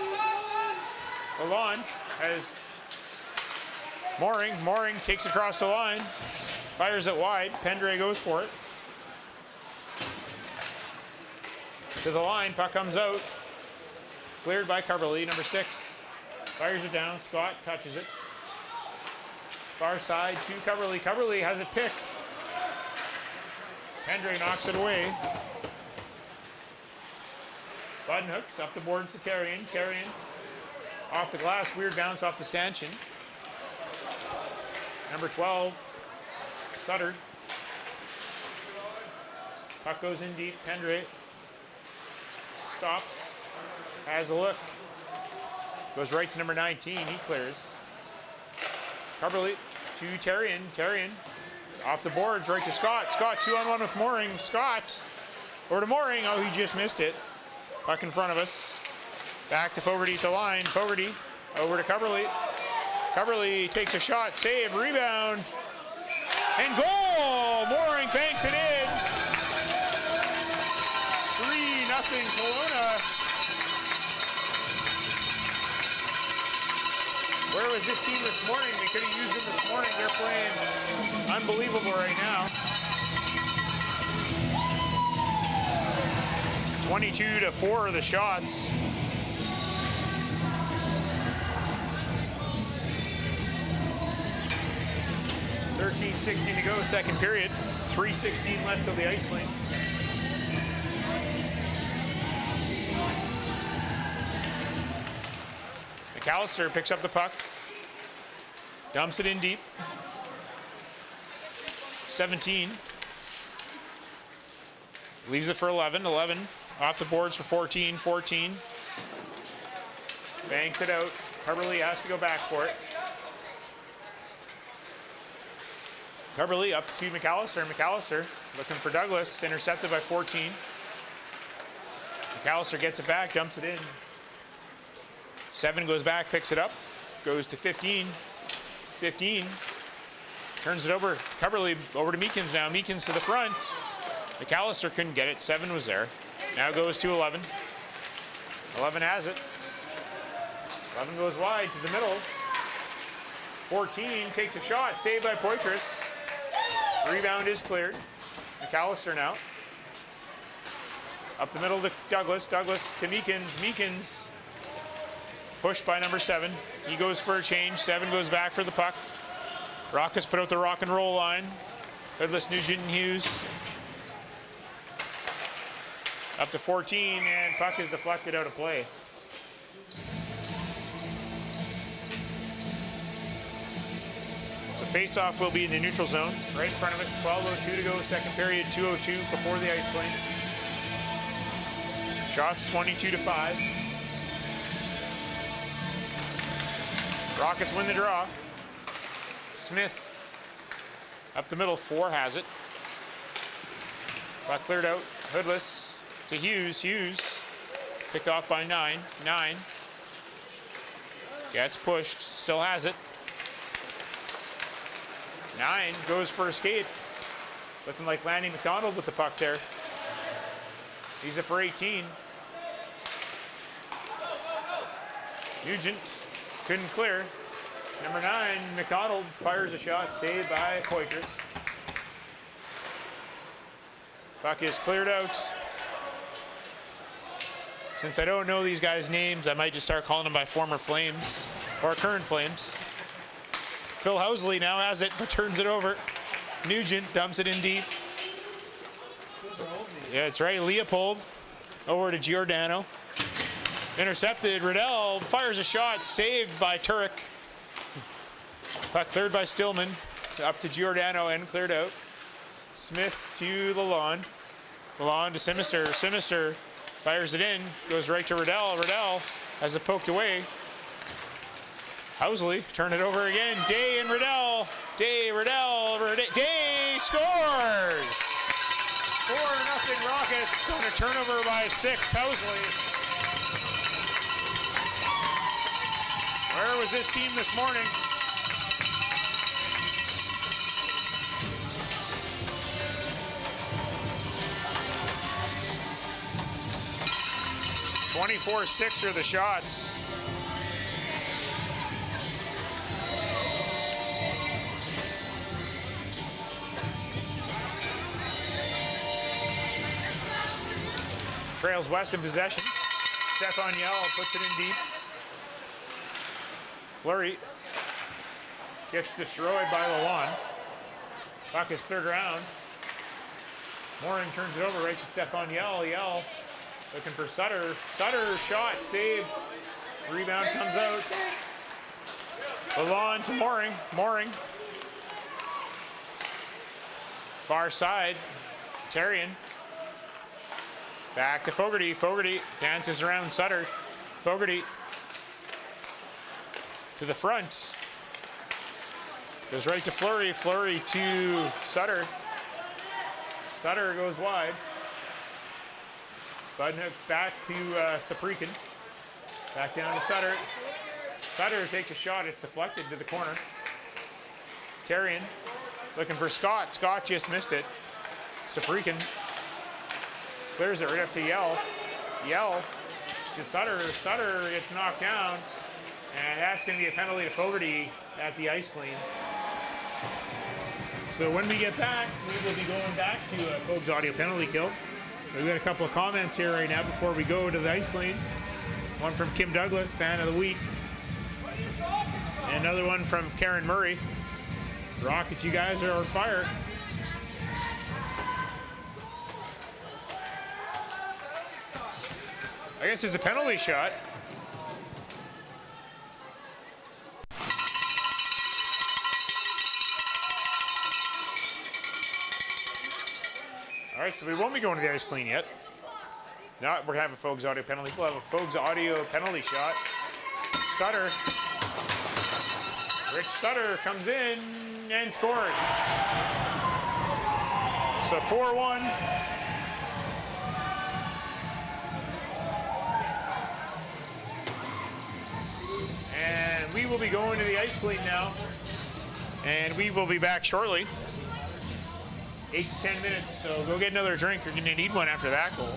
Lalonde has Mooring. Mooring takes across the line. Fires it wide. Pendrate goes for it. To the line, puck comes out. Cleared by Coverley, number 6. Fires it down, Scott touches it. Far side to Coverley. Coverley has it picked. Pendrate knocks it away. Button hooks up the boards to Terrian. Terrian off the glass, weird bounce off the stanchion. Number 12, Sutter. Puck goes in deep, Pendrate. Stops, has a look, goes right to number 19, he clears. Coverley to Terrian. Terrian off the boards, right to Scott. Scott 2-on-1 with Mooring. Scott over to Mooring. Oh, he just missed it. Puck in front of us. Back to Fogarty at the line. Fogarty over to Coverley. Coverley takes a shot, save, rebound, and goal! Mooring banks it in. 3-0 Kelowna. Where was this team this morning? They could have used them this morning. They're playing unbelievable right now. 22-4 the shots. 13:16 to go, second period. 3:16 left till the ice clean. McAllister picks up the puck. Dumps it in deep. 17. Leaves it for 11. 11 off the boards for 14. 14. Banks it out. Carberly has to go back for it. Carberly up to McAllister. McAllister looking for Douglas. Intercepted by 14. McAllister gets it back. Dumps it in. 7 goes back. Picks it up. Goes to 15. 15. Turns it over. Carberly over to Meekins now. Meekins to the front. McAllister couldn't get it. 7 was there. Now goes to 11. 11 has it. 11 goes wide to the middle. 14 takes a shot. Saved by Poitras. Rebound is cleared. McAllister now. Up the middle to Douglas. Douglas to Meekins. Meekins pushed by number 7. He goes for a change. 7 goes back for the puck. Rockets put out the rock and roll line. Hoodless, Nugent, and Hughes. Up to 14, and puck is deflected out of play. So face-off will be in the neutral zone. Right in front of us, 12:02 to go, second period, 2:02 before the ice clean. Shots 22-5. Rockets win the draw. Smith up the middle, 4 has it. Puck cleared out. Hoodless to Hughes. Hughes picked off by 9. 9 gets pushed, still has it. 9 goes for a skate. Looking like Lanny McDonald with the puck there. He's it for 18. Nugent couldn't clear. Number 9, McDonald fires a shot, saved by Poitras. Puck is cleared out. Since I don't know these guys' names, I might just start calling them by former Flames or current Flames. Phil Housley now has it, but turns it over. Nugent dumps it in deep. Yeah, that's right. Leopold over to Giordano. Intercepted. Riddell fires a shot, saved by Turek. Puck cleared by Stillman. Up to Giordano and cleared out. Smith to Lalonde. Lalonde to Sinister. Sinister fires it in. Goes right to Riddell. Riddell has it poked away. Housley turn it over again. Day and Riddell. Day, Riddell. Day scores! 4-0 Rockets on a turnover by 6. Housley. Where was this team this morning? .24-6 are the shots. Trails West in possession. Stefan Yell puts it in deep. Fleury gets destroyed by Lalonde. Puck is cleared around. Morin turns it over right to Stefan Yell. Yell looking for Sutter. Sutter shot, save. Rebound comes out. Lalonde to Moring. Moring. Far side. Tarian. Back to Fogarty. Fogarty dances around Sutter. Fogarty to the front. Goes right to Fleury. Fleury to Sutter. Sutter goes wide. Budnick's back to Saprikin. Back down to Sutter. Sutter takes a shot. It's deflected to the corner. Tarian looking for Scott. Scott just missed it. Saprikin clears it right up to Yell. Yell to Sutter. Sutter gets knocked down. And that's going to be a penalty to Fogarty at the ice clean. So when we get back, we will be going back to Fogarty's audio penalty kill. We've got a couple of comments here right now before we go to the ice clean. One from Kim Douglas, fan of the week. And another one from Karen Murray. Rockets, you guys are on fire. I guess it's a penalty shot. All right, so we won't be going to the ice clean yet. Now we're having a Fogues audio penalty. We'll have a Fogues audio penalty shot. Sutter. Rich Sutter comes in and scores. So 4-1. And we will be going to the ice clean now. And we will be back shortly. 8 to 10 minutes, so go get another drink. You're going to need one after that goal.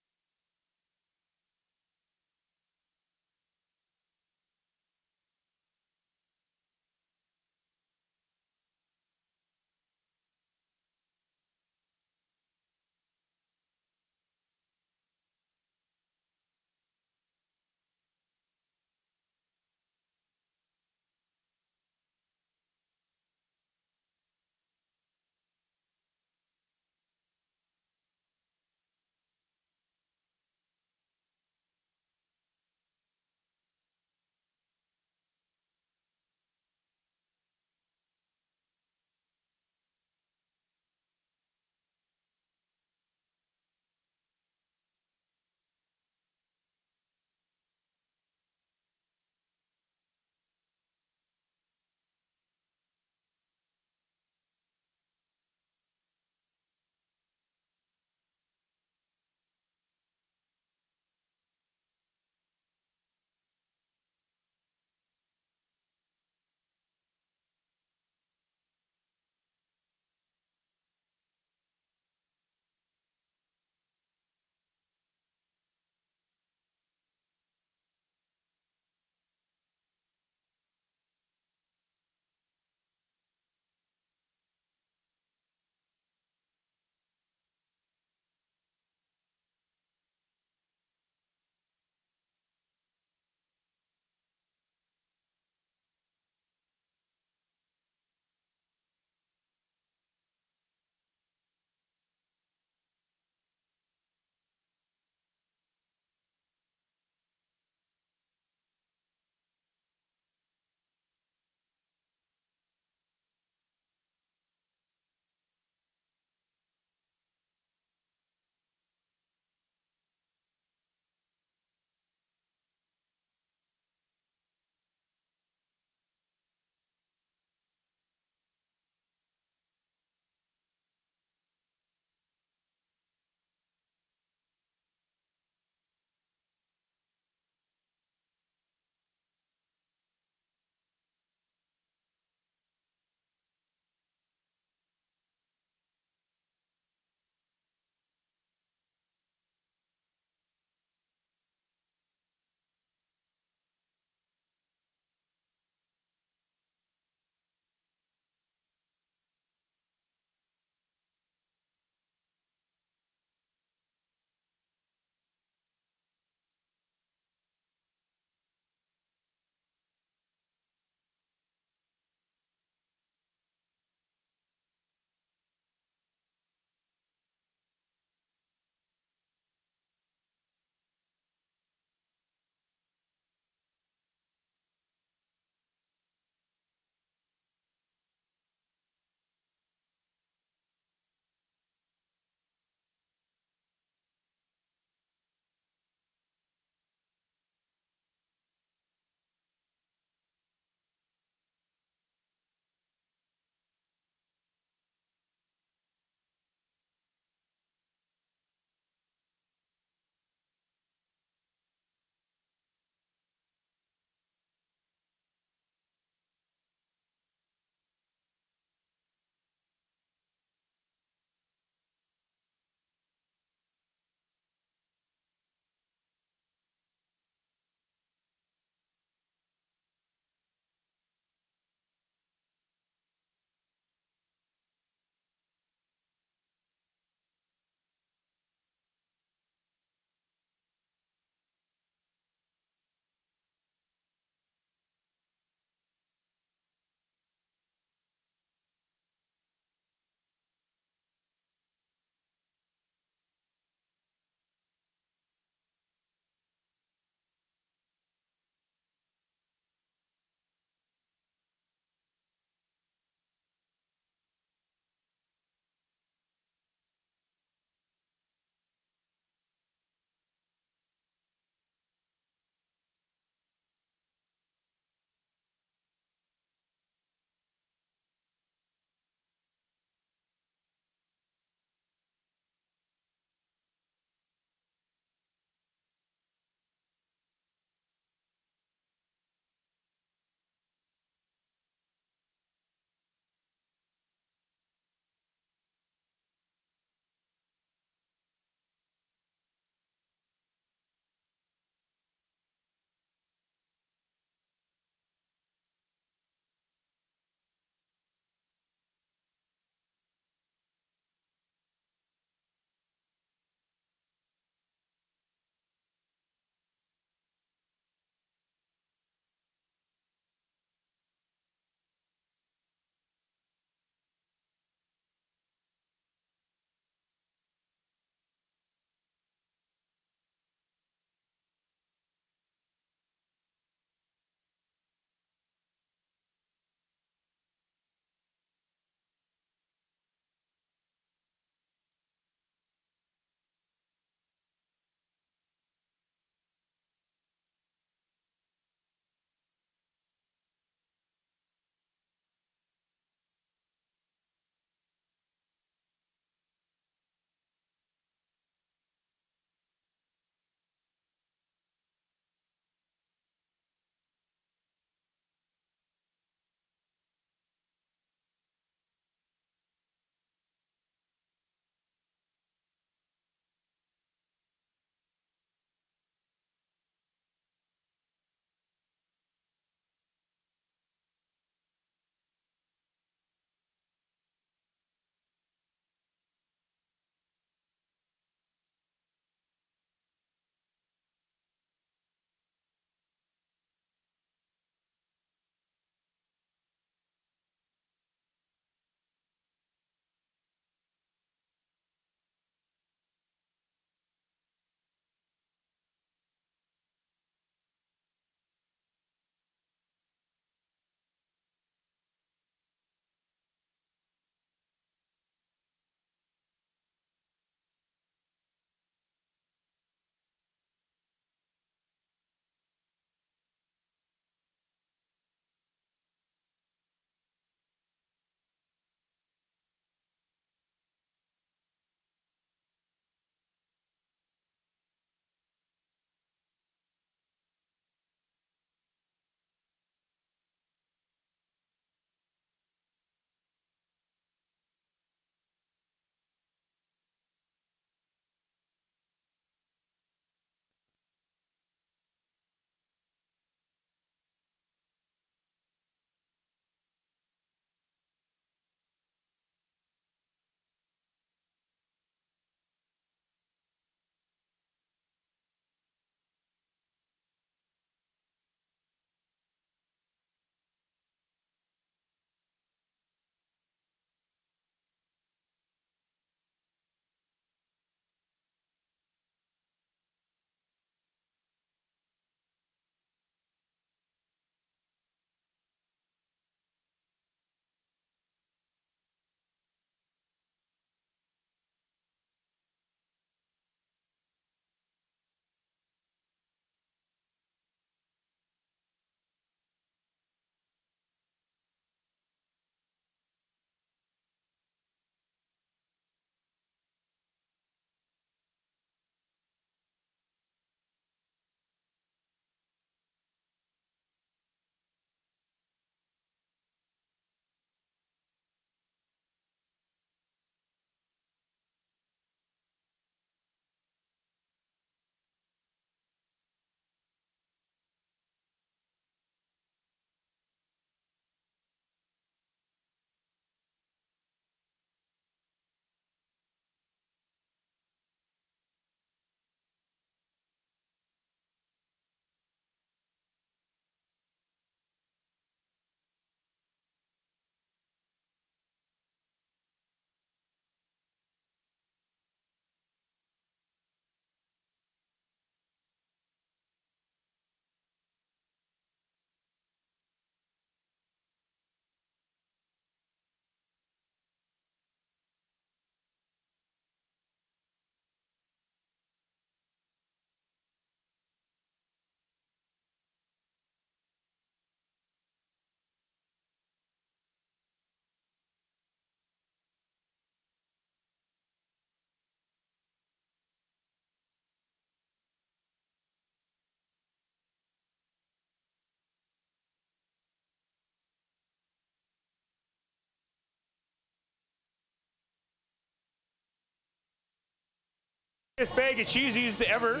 Biggest bag of cheesies ever.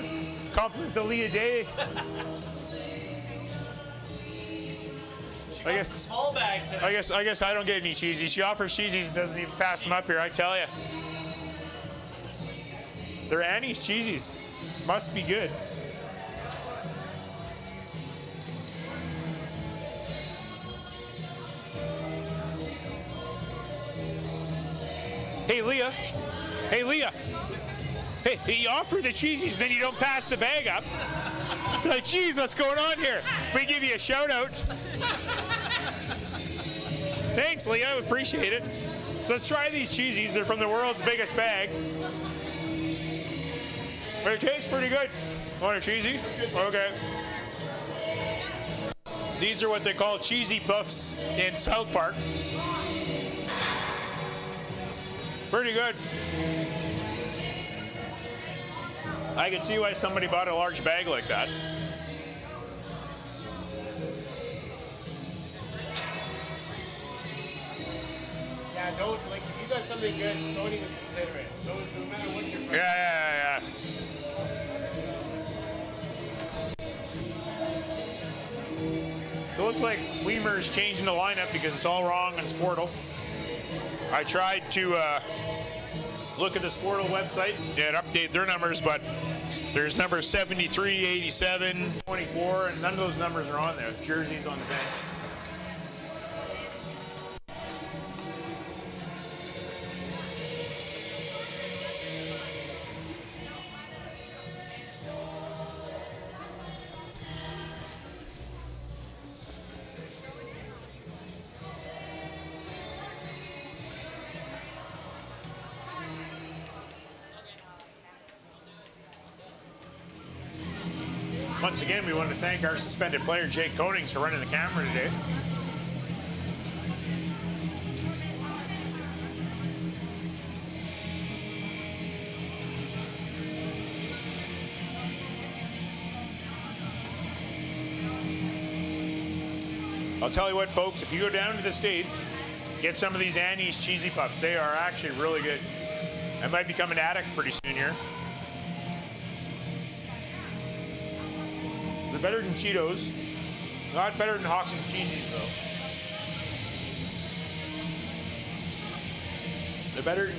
Compliments of Leah Day. I guess Small bag today. I guess I don't get any cheesies. She offers cheesies and doesn't even pass them up here, I tell you. They're Annie's cheesies. Must be good. Hey Leah. Hey Leah. Hey, you offer the cheesies, then you don't pass the bag up. You're like, geez, what's going on here? We give you a shout out. Thanks, Leah. I appreciate it. So let's try these cheesies. They're from the world's biggest bag. They taste pretty good. Want a cheesy? Okay. These are what they call cheesy puffs in South Park. Pretty good. I can see why somebody bought a large bag like that. Yeah, don't, like, if you got something good, don't even consider it. No matter what you're from. Yeah. So it looks like Weimer's changing the lineup because it's all wrong on Sportle. I tried to look at the Sportle website and update their numbers, but there's numbers 73, 87, 24, and none of those numbers are on there. Jerseys on the bench. Once again, we want to thank our suspended player, Jake Konings, for running the camera today. I'll tell you what, folks, if you go down to the States, get some of these Annie's cheesy puffs. They are actually really good. I might become an addict pretty soon here. They're better than Cheetos. Not better than Hawkins cheesies, though. They're better than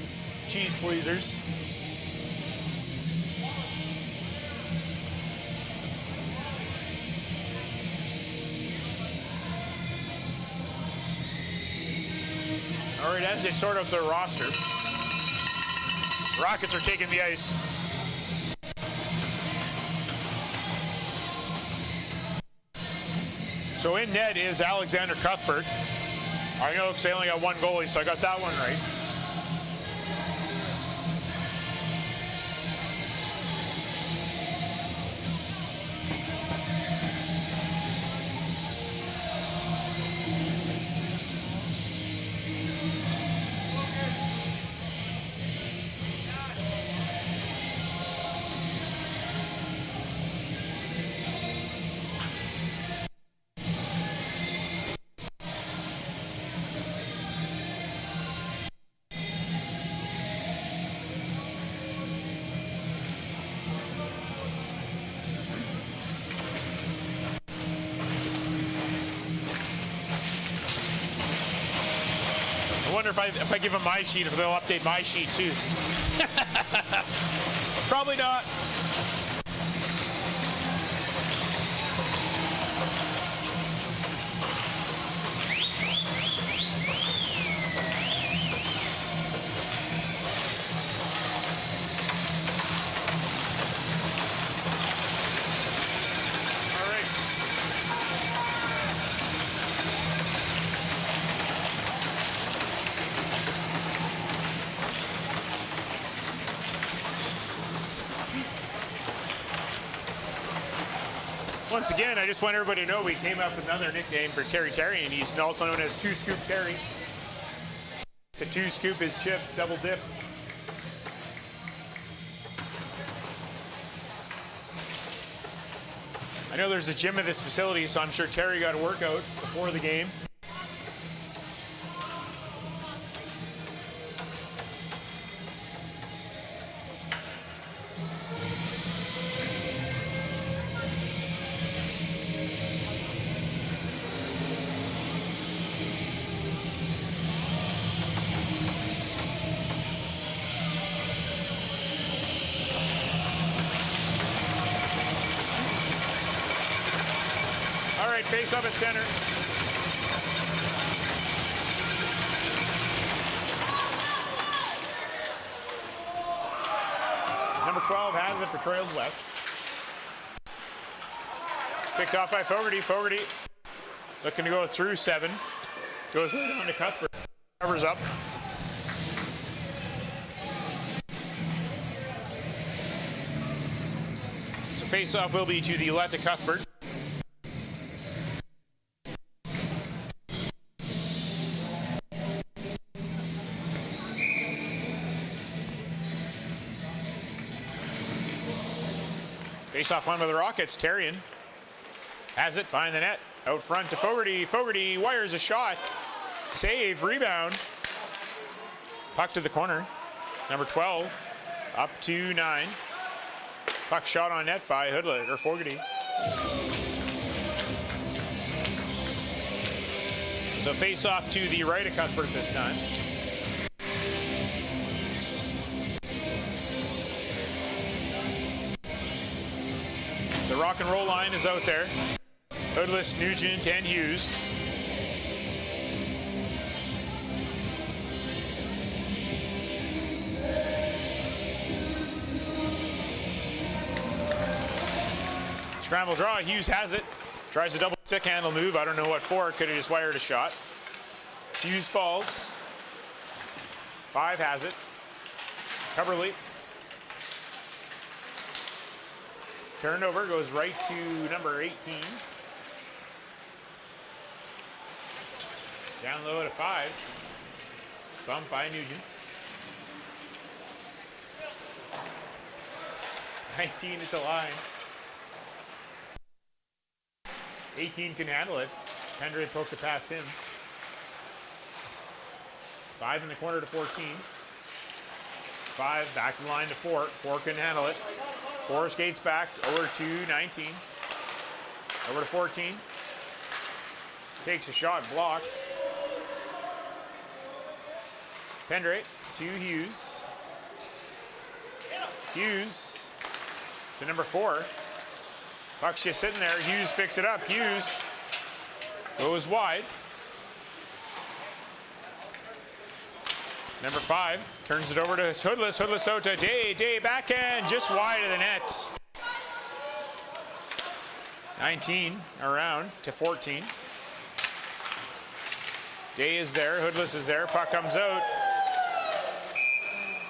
cheese pleasers. All right, as they sort out their roster, Rockets are taking the ice. So in net is Alexander Cuthbert. I know because they only got one goalie, so I got that one right. I wonder if I give them my sheet, if they'll update my sheet too. Probably not. All right. Once again, I just want everybody to know we came up with another nickname for Terry, and he's also known as Two Scoop Terry. So Two Scoop is chips, double dip. I know there's a gym at this facility, so I'm sure Terry got a workout before the game. face off at center. Number 12 has it for Trails West. Picked off by Fogarty. Fogarty looking to go through 7. Goes right on to Cuthbert. Covers up. So face-off will be to the left of Cuthbert. Face-off won by the Rockets. Terrian has it behind the net. Out front to Fogarty. Fogarty wires a shot. Save, rebound. Puck to the corner. Number 12 up to 9. Puck shot on net by Hoodlet or Fogarty. So face off to the right of Cuthbert this time. The rock and roll line is out there. Hoodless, Nugent, and Hughes. Scramble draw. Hughes has it. Tries a double stick handle move. I don't know what for. Could have just wired a shot. Hughes falls. 5 has it. Coverley. Turned over. Goes right to number 18. Down low at a 5. Bump by Nugent. 19 at the line. 18 can handle it. Pendray poked it past him. 5 in the corner to 14. 5 back to the line to 4. 4 can handle it. 4 skates back over to 19. Over to 14. Takes a shot, blocked. Pendray to Hughes. Hughes to number 4. Puck's just sitting there. Hughes picks it up. Hughes goes wide. Number 5 turns it over to Hoodless. Hoodless out to Day. Day backhand just wide of the net. 19 around to 14. Day is there. Hoodless is there. Puck comes out.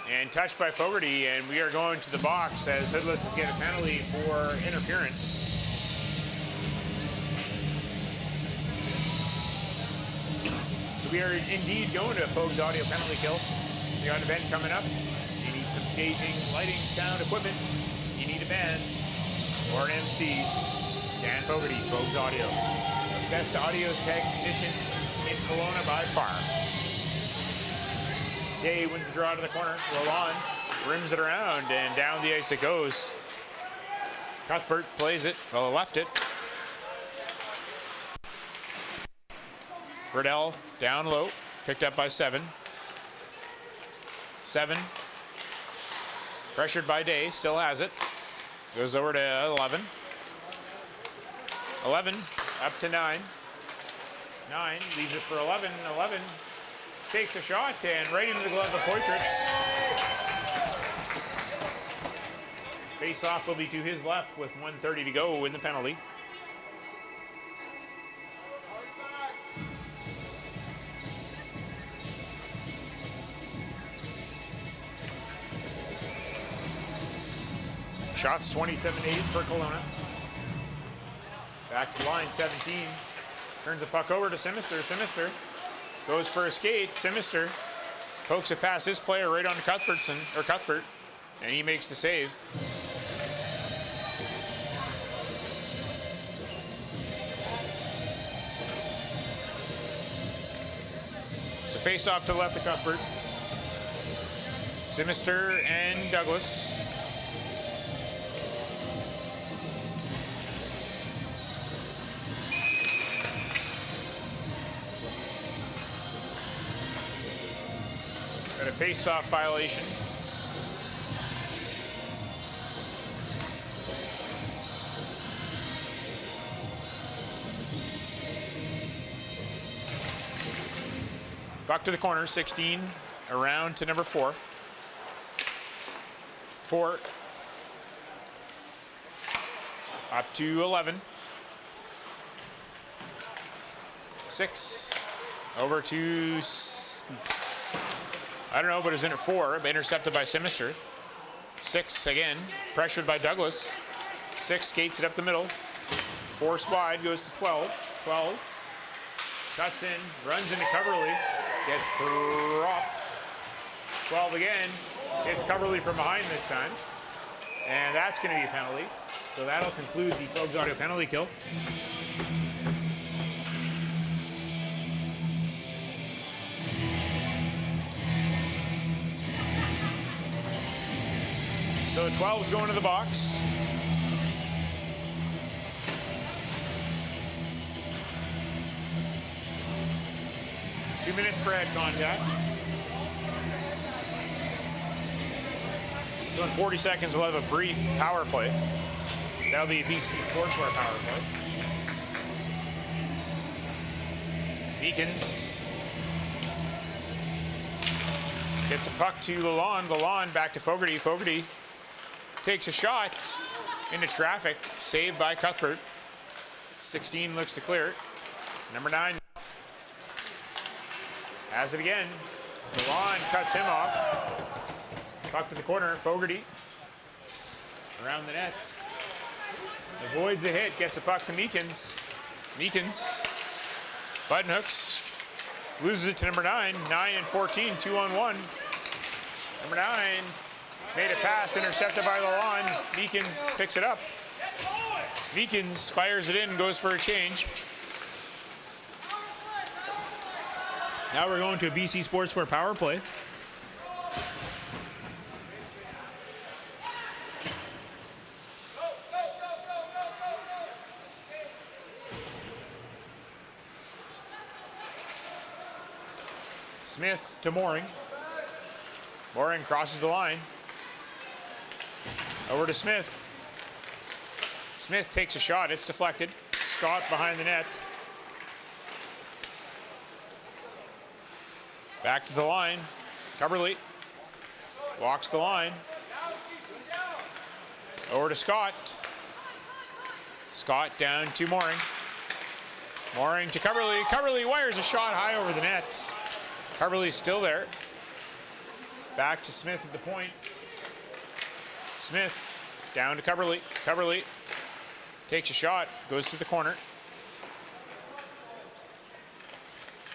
And touched by Fogarty, and we are going to the box as Hoodless is getting a penalty for interference. So we are indeed going to a Fogs audio penalty kill. We got an event coming up. You need some staging, lighting, sound, equipment. You need a band or an MC. Dan Fogarty, Fogs Audio. Best audio technician in Kelowna by far. Day wins the draw to the corner. Roll on. Rims it around and down the ice it goes. Cuthbert plays it. Well, left it. Riddell down low. Picked up by 7. 7. Pressured by Day. Still has it. Goes over to 11. 11 up to 9. 9 leaves it for 11. 11 takes a shot and right into the glove of Poitras. Face-off will be to his left with 1:30 to go in the penalty. Shots 27-8 for Kelowna. Back to line 17. Turns the puck over to Sinister. Sinister goes for a skate. Sinister pokes it past his player right on Cuthbert, and he makes the save. So face off to the left of Cuthbert. Sinister and Douglas. Got a face-off violation. Buck to the corner, 16, around to number 4. 4. Up to 11. 6. Over to, I don't know, but it's in at 4, but intercepted by Sinister. 6 again, pressured by Douglas. 6 skates it up the middle. 4 wide, goes to 12. 12. Cuts in, runs into Coverly. Gets dropped. 12 again. Hits Coverly from behind this time. And that's going to be a penalty. So that'll conclude the Fogues Audio penalty kill. So 12's going to the box. Two minutes for head contact. So in 40 seconds, we'll have a brief power play. That'll be a BC Sportswear power play. Meekins gets a puck to Lalonde. Lalonde back to Fogarty. Fogarty takes a shot into traffic, saved by Cuthbert. 16 looks to clear it. Number 9 has it again. Lalonde cuts him off. Puck to the corner, Fogarty around the net. Avoids a hit, gets the puck to Meekins. Meekins, button hooks, loses it to number 9. 9 and 14, 2-on-1. Number 9 made a pass, intercepted by Lalonde. Meekins picks it up. Meekins fires it in, goes for a change. Now we're going to a BC Sportswear power play. Smith to Mooring. Mooring crosses the line. Over to Smith. Smith takes a shot. It's deflected. Scott behind the net. Back to the line. Coverly walks the line. Over to Scott. Scott down to Mooring. Mooring to Coverly. Coverly wires a shot high over the net. Coverly's still there. Back to Smith at the point. Smith down to Coverly. Coverly takes a shot, goes to the corner.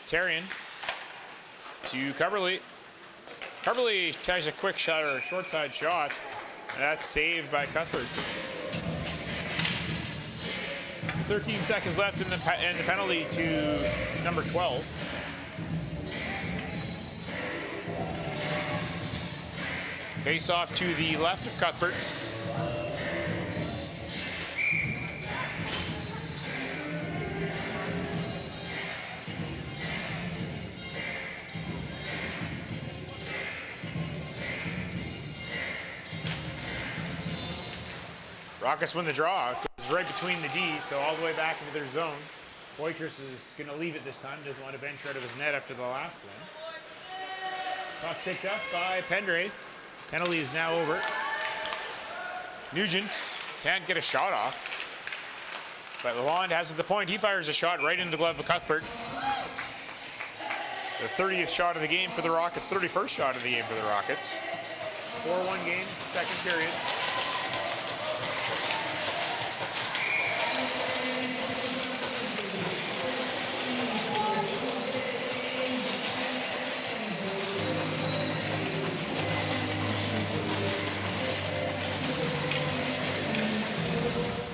Tarian to Coverly. Coverly tries a quick shot or a short side shot. And that's saved by Cuthbert. 13 seconds left in the penalty to number 12. Face off to the left of Cuthbert. Rockets win the draw. Goes right between the D, so all the way back into their zone. Waitress is going to leave it this time. Doesn't want to bench out of his net after the last one. Puck picked up by Pendre. Penalty is now over. Nugent can't get a shot off. But Lalonde has at the point. He fires a shot right into the glove of Cuthbert. The 30th shot of the game for the Rockets. 31st shot of the game for the Rockets. 4-1 game, second period.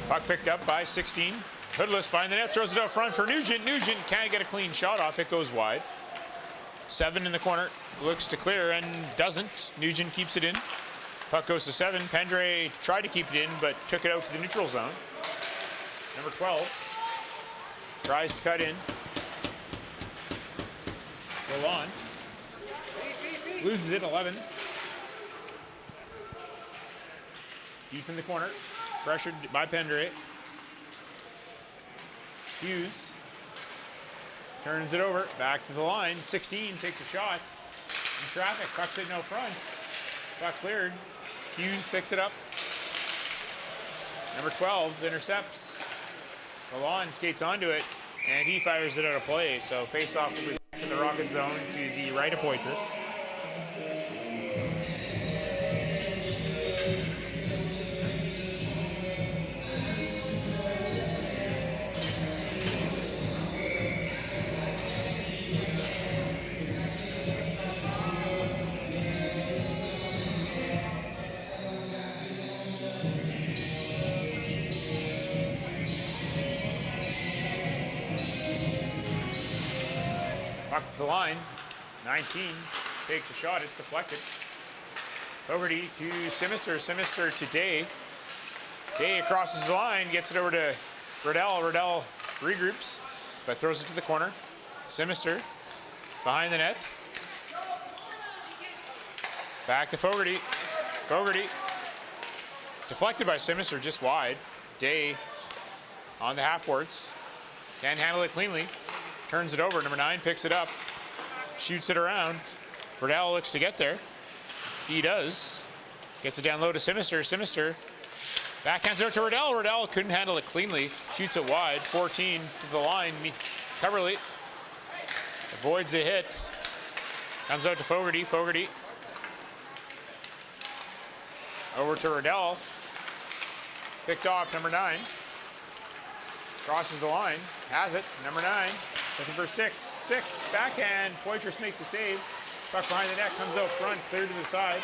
Puck picked up by 16. Hoodless behind the net, throws it out front for Nugent. Nugent can't get a clean shot off. It goes wide. 7 in the corner. Looks to clear and doesn't. Nugent keeps it in. Puck goes to 7. Pendre tried to keep it in, but took it out to the neutral zone. Number 12 tries to cut in. Lalonde loses it, 11. Deep in the corner. Pressured by Pendre. Hughes Turns it over. Back to the line. 16 takes a shot. In traffic. Puck's hitting out front. Puck cleared. Hughes picks it up. Number 12 intercepts. Lalonde skates onto it, and he fires it out of play. So face-off will be back in the Rocket zone to the right of Poitras. Puck to the line. 19 takes a shot. It's deflected. Fogarty to Simister. Simister to Day. Day crosses the line. Gets it over to Riddell. Riddell regroups, but throws it to the corner. Simister behind the net. Back to Fogarty. Fogarty. Deflected by Simister, just wide. Day on the half boards. Can't handle it cleanly. Turns it over. Number 9 picks it up. Shoots it around. Riddell looks to get there. He does. Gets it down low to Simister. Simister backhands it out to Riddell. Riddell couldn't handle it cleanly. Shoots it wide. 14 to the line. Coverly avoids a hit. Comes out to Fogarty. Fogarty over to Riddell. Picked off number 9. Crosses the line. Has it. Number 9. Looking for 6. 6. Backhand. Poitras makes a save. Puck behind the net. Comes out front. Clear to the side.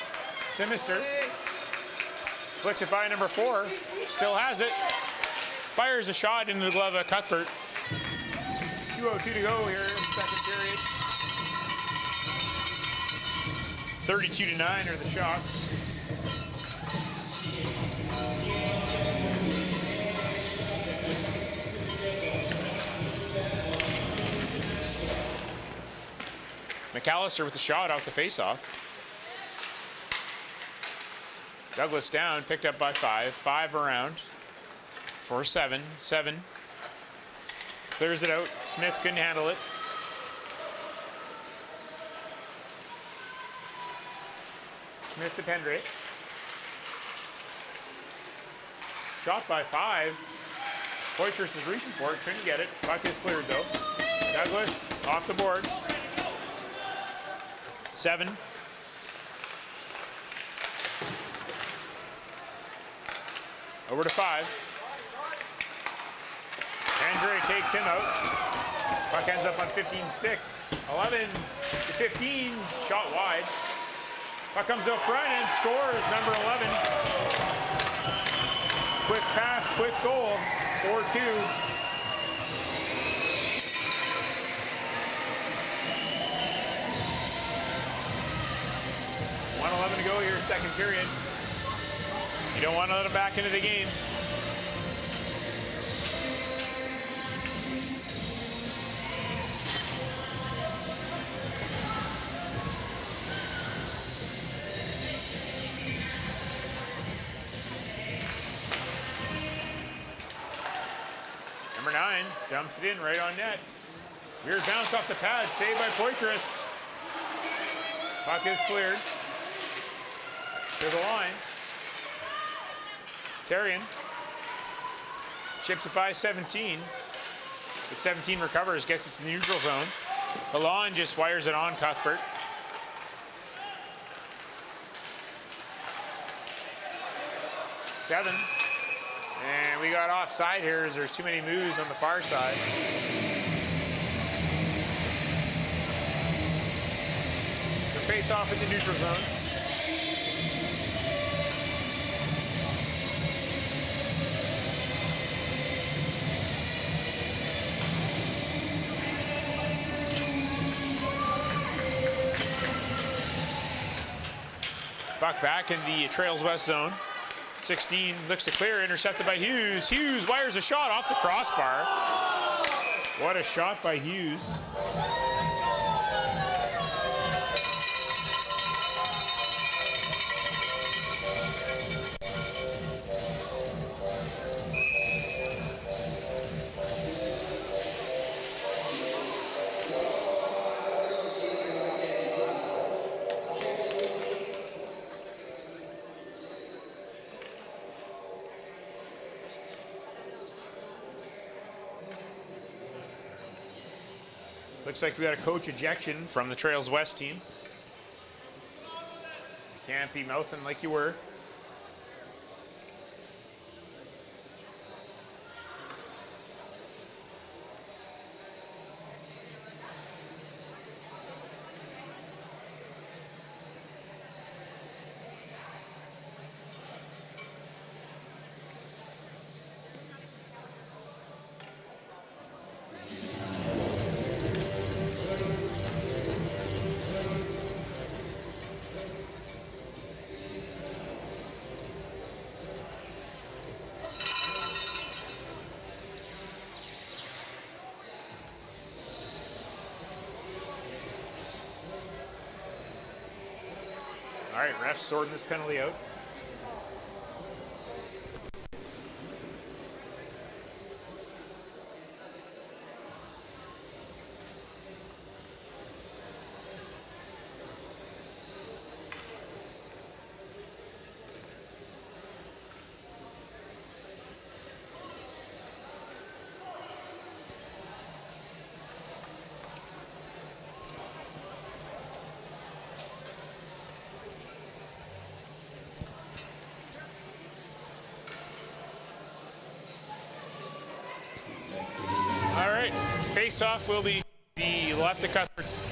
Simister. Flicks it by number 4. Still has it. Fires a shot into the glove of Cuthbert. 2:02 to go here in the second period. 32-9 are the shots. McAllister with the shot off the faceoff. Douglas down, picked up by 5. 5 around for 7. 7 clears it out. Smith couldn't handle it. Smith to Pendray. Shot by 5. Poitras is reaching for it, couldn't get it. Puck is cleared though. Douglas off the boards. 7. Over to 5. Andre takes him out. Puck ends up on 15 stick. 11 to 15. Shot wide. Puck comes out front and scores. Number 11. Quick pass, quick goal. 4-2. 1:11 to go here, second period. You don't want to let them back into the game. Number 9 dumps it in right on net. Weird bounce off the pad, saved by Poitras. Puck is cleared. To the line. Terrian chips it by 17. But 17 recovers, gets it to the neutral zone. Lalonde just wires it on Cuthbert. Seven. And we got offside here as there's too many moves on the far side. The face off in the neutral zone. Puck back in the Trails West zone. 16 looks to clear, intercepted by Hughes. Hughes wires a shot off the crossbar. What a shot by Hughes. Looks like we got a coach ejection from the Trails West team. Can't be mouthing like you were. All right, refs sorting this penalty out. All right, face-off will be the left of Cuthbert's.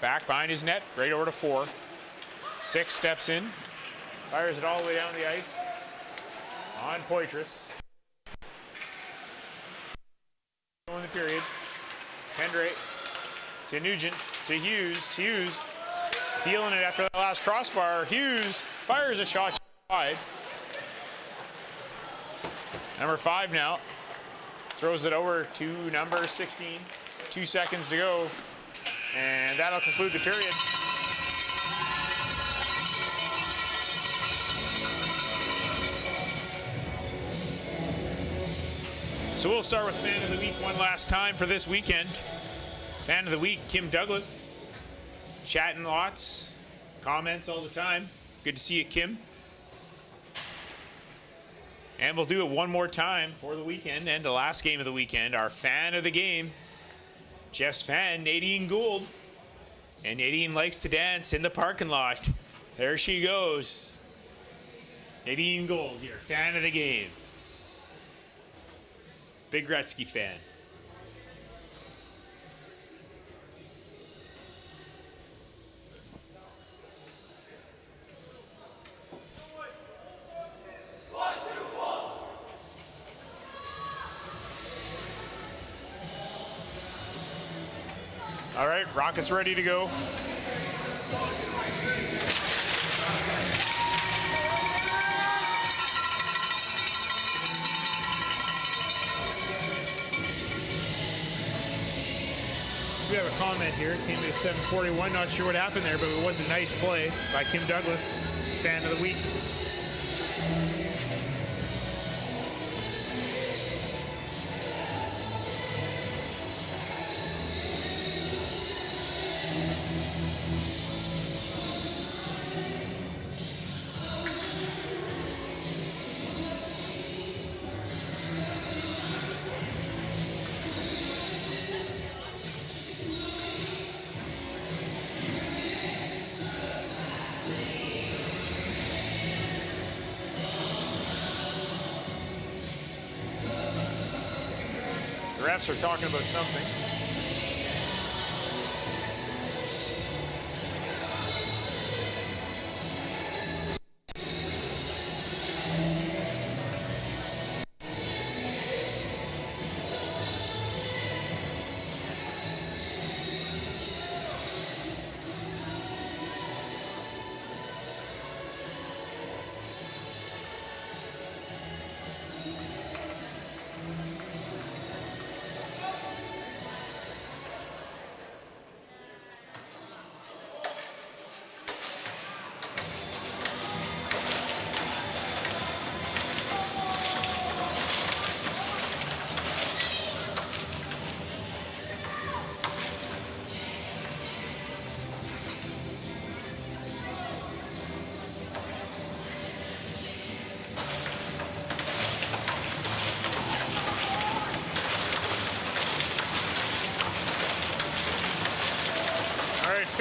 Back behind his net, right over to 4. 6 steps in, fires it all the way down the ice on Poitras. In the period. Hendry to Nugent to Hughes. Hughes feeling it after that last crossbar. Hughes fires a shot wide. Number 5 now throws it over to number 16. 2 seconds to go, and that'll conclude the period. So we'll start with Fan of the Week one last time for this weekend. Fan of the Week, Kim Douglas. Chatting lots, comments all the time. Good to see you, Kim. And we'll do it one more time for the weekend and the last game of the weekend. Our Fan of the Game, Jeff's fan, Nadine Gould. And Nadine likes to dance in the parking lot. There she goes. Nadine Gould, your Fan of the Game. Big Gretzky fan. All right, Rockets ready to go. We have a comment here. It came in at 7:41. Not sure what happened there, but it was a nice play by Kim Douglas, Fan of the Week. The refs are talking about something.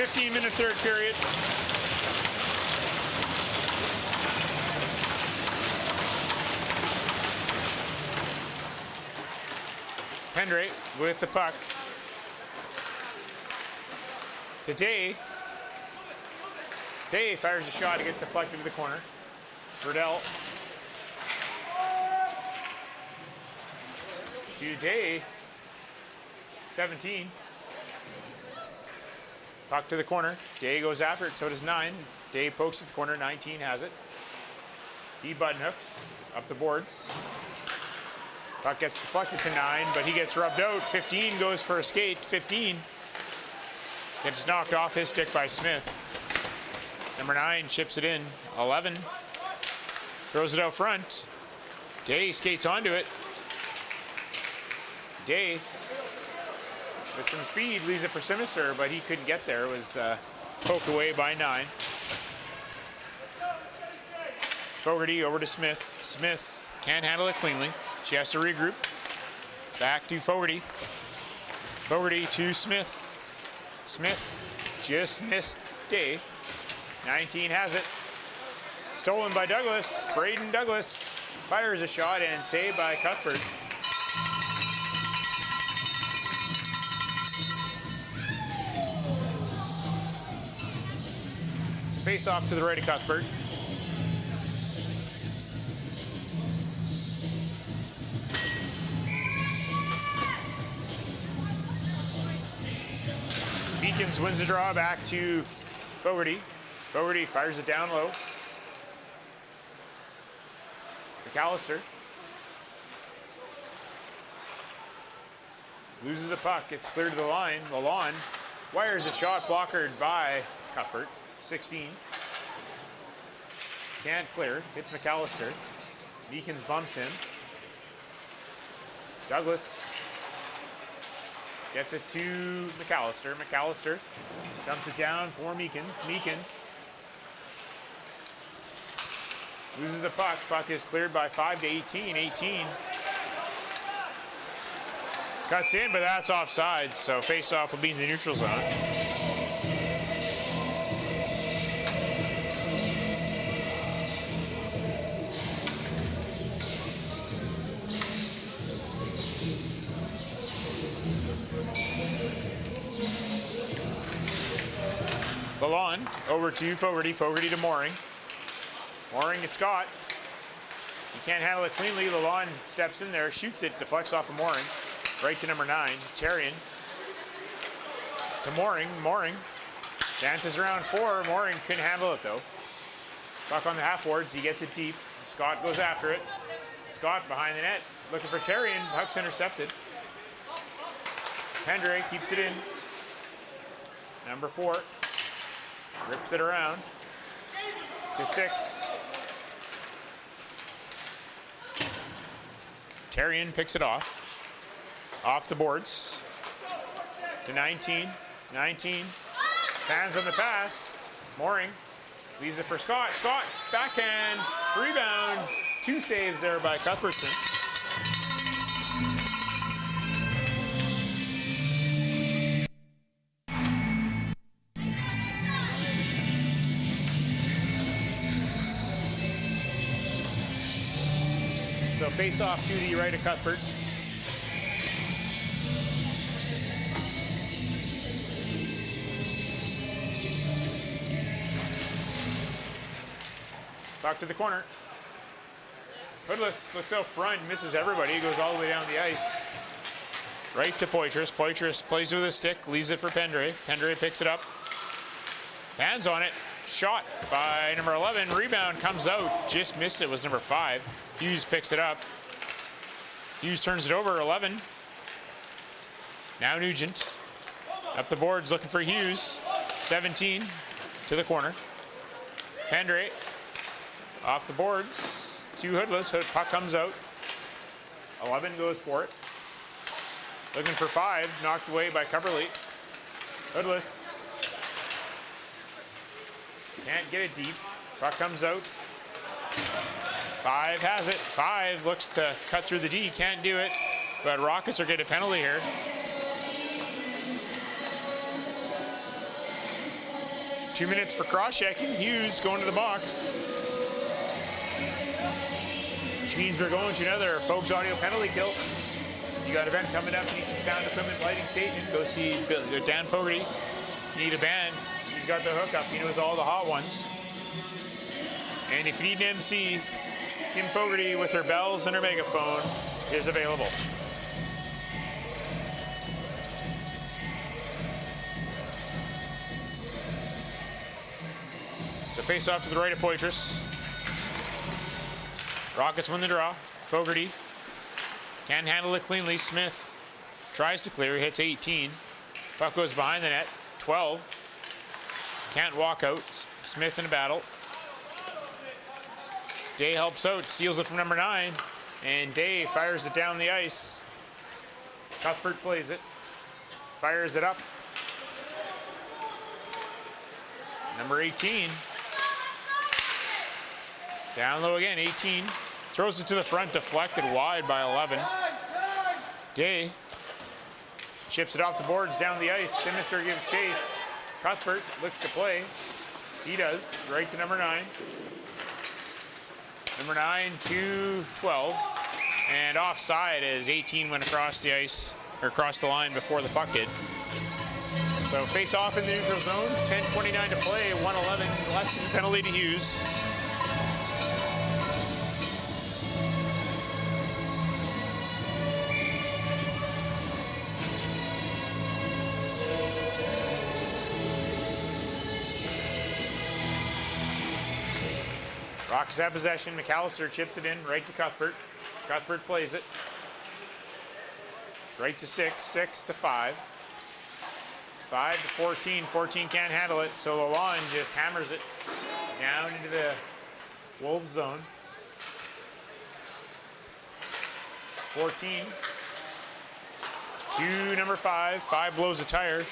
15-minute third period. Pendre with the puck. Today fires a shot. It gets deflected to the corner. Riddell. Today, 17. Puck to the corner. Day goes after it, so does 9. Day pokes at the corner. 19 has it. He button hooks up the boards. Puck gets deflected to 9, but he gets rubbed out. 15 goes for a skate. 15 gets knocked off his stick by Smith. Number 9 chips it in. 11 throws it out front. Day skates onto it. Day with some speed leaves it for Sinister, but he couldn't get there. It was poked away by 9. Fogarty over to Smith. Smith can't handle it cleanly. She has to regroup. Back to Fogarty. Fogarty to Smith. Smith just missed Day. 19 has it. Stolen by Douglas. Braden Douglas fires a shot and saved by Cuthbert. Face off to the right of Cuthbert. Beacons wins the draw back to Fogarty. Fogarty fires it down low. McAllister loses the puck. It's cleared to the line. Lalonde wires a shot blockered by Cuthbert. 16. Can't clear. Hits McAllister. Meekins bumps him. Douglas gets it to McAllister. McAllister dumps it down for Meekins. Meekins loses the puck. Puck is cleared by 5 to 18. 18 cuts in, but that's offside, so face-off will be in the neutral zone. Lalonde over to Fogarty. Fogarty to Mooring. Mooring to Scott. He can't handle it cleanly. Lalonde steps in there, shoots it, deflects off of Mooring. Right to number 9, Terrian. To Mooring. Mooring dances around 4. Mooring couldn't handle it though. Puck on the half boards. He gets it deep. Scott goes after it. Scott behind the net, looking for Terrian. Puck's intercepted. Pendre keeps it in. Number 4. Rips it around to 6. Terrian picks it off the boards to 19. 19 fans on the pass. Mooring leaves it for Scott. Scott's backhand rebound. 2 saves there by Cuthbertson. So face off to the right of Cuthbert. Back to the corner. Hoodless looks out front, misses everybody, goes all the way down the ice. Right to Poitras. Poitras plays with his stick, leaves it for Pendre. Pendre picks it up. Hands on it. Shot by number 11. Rebound comes out. Just missed it, was number 5. Hughes picks it up. Hughes turns it over. 11. Now Nugent. Up the boards looking for Hughes. 17 to the corner. Pendre off the boards to Hoodless. Puck comes out. 11 goes for it. Looking for 5. Knocked away by Coverley. Hoodless. Can't get it deep. Puck comes out. 5 has it. 5 looks to cut through the D. Can't do it. But Rockets are getting a penalty here. 2 minutes for cross-checking. Hughes going to the box. Which means we're going to another Folks Audio penalty kill. You got an event coming up. Need some sound equipment, lighting station. Go see Dan Fogarty. Need a band. He's got the hookup. He knows all the hot ones. And if you need an MC, Kim Fogarty with her bells and her megaphone is available. So face off to the right of Poitras. Rockets win the draw. Fogarty can't handle it cleanly. Smith tries to clear, hits 18. Puck goes behind the net. 12. Can't walk out. Smith in a battle. Day helps out, steals it from number 9, and Day fires it down the ice. Cuthbert plays it, fires it up. Number 18. Down low again, 18. Throws it to the front, deflected wide by 11. Day chips it off the boards, down the ice. Sinister gives chase. Cuthbert looks to play. He does, right to number 9. Number 9 to 12. And offside as 18 went across the ice, or across the line before the puck hit. So face off in the neutral zone, 10:29 to play, 1:11 less than penalty to Hughes. Rockets have possession. McAllister chips it in right to Cuthbert. Cuthbert plays it. Right to 6, 6 to 5. 5 to 14. 14 can't handle it, so Lalonde just hammers it down into the Wolves zone. 14 to number 5. 5 blows a tire,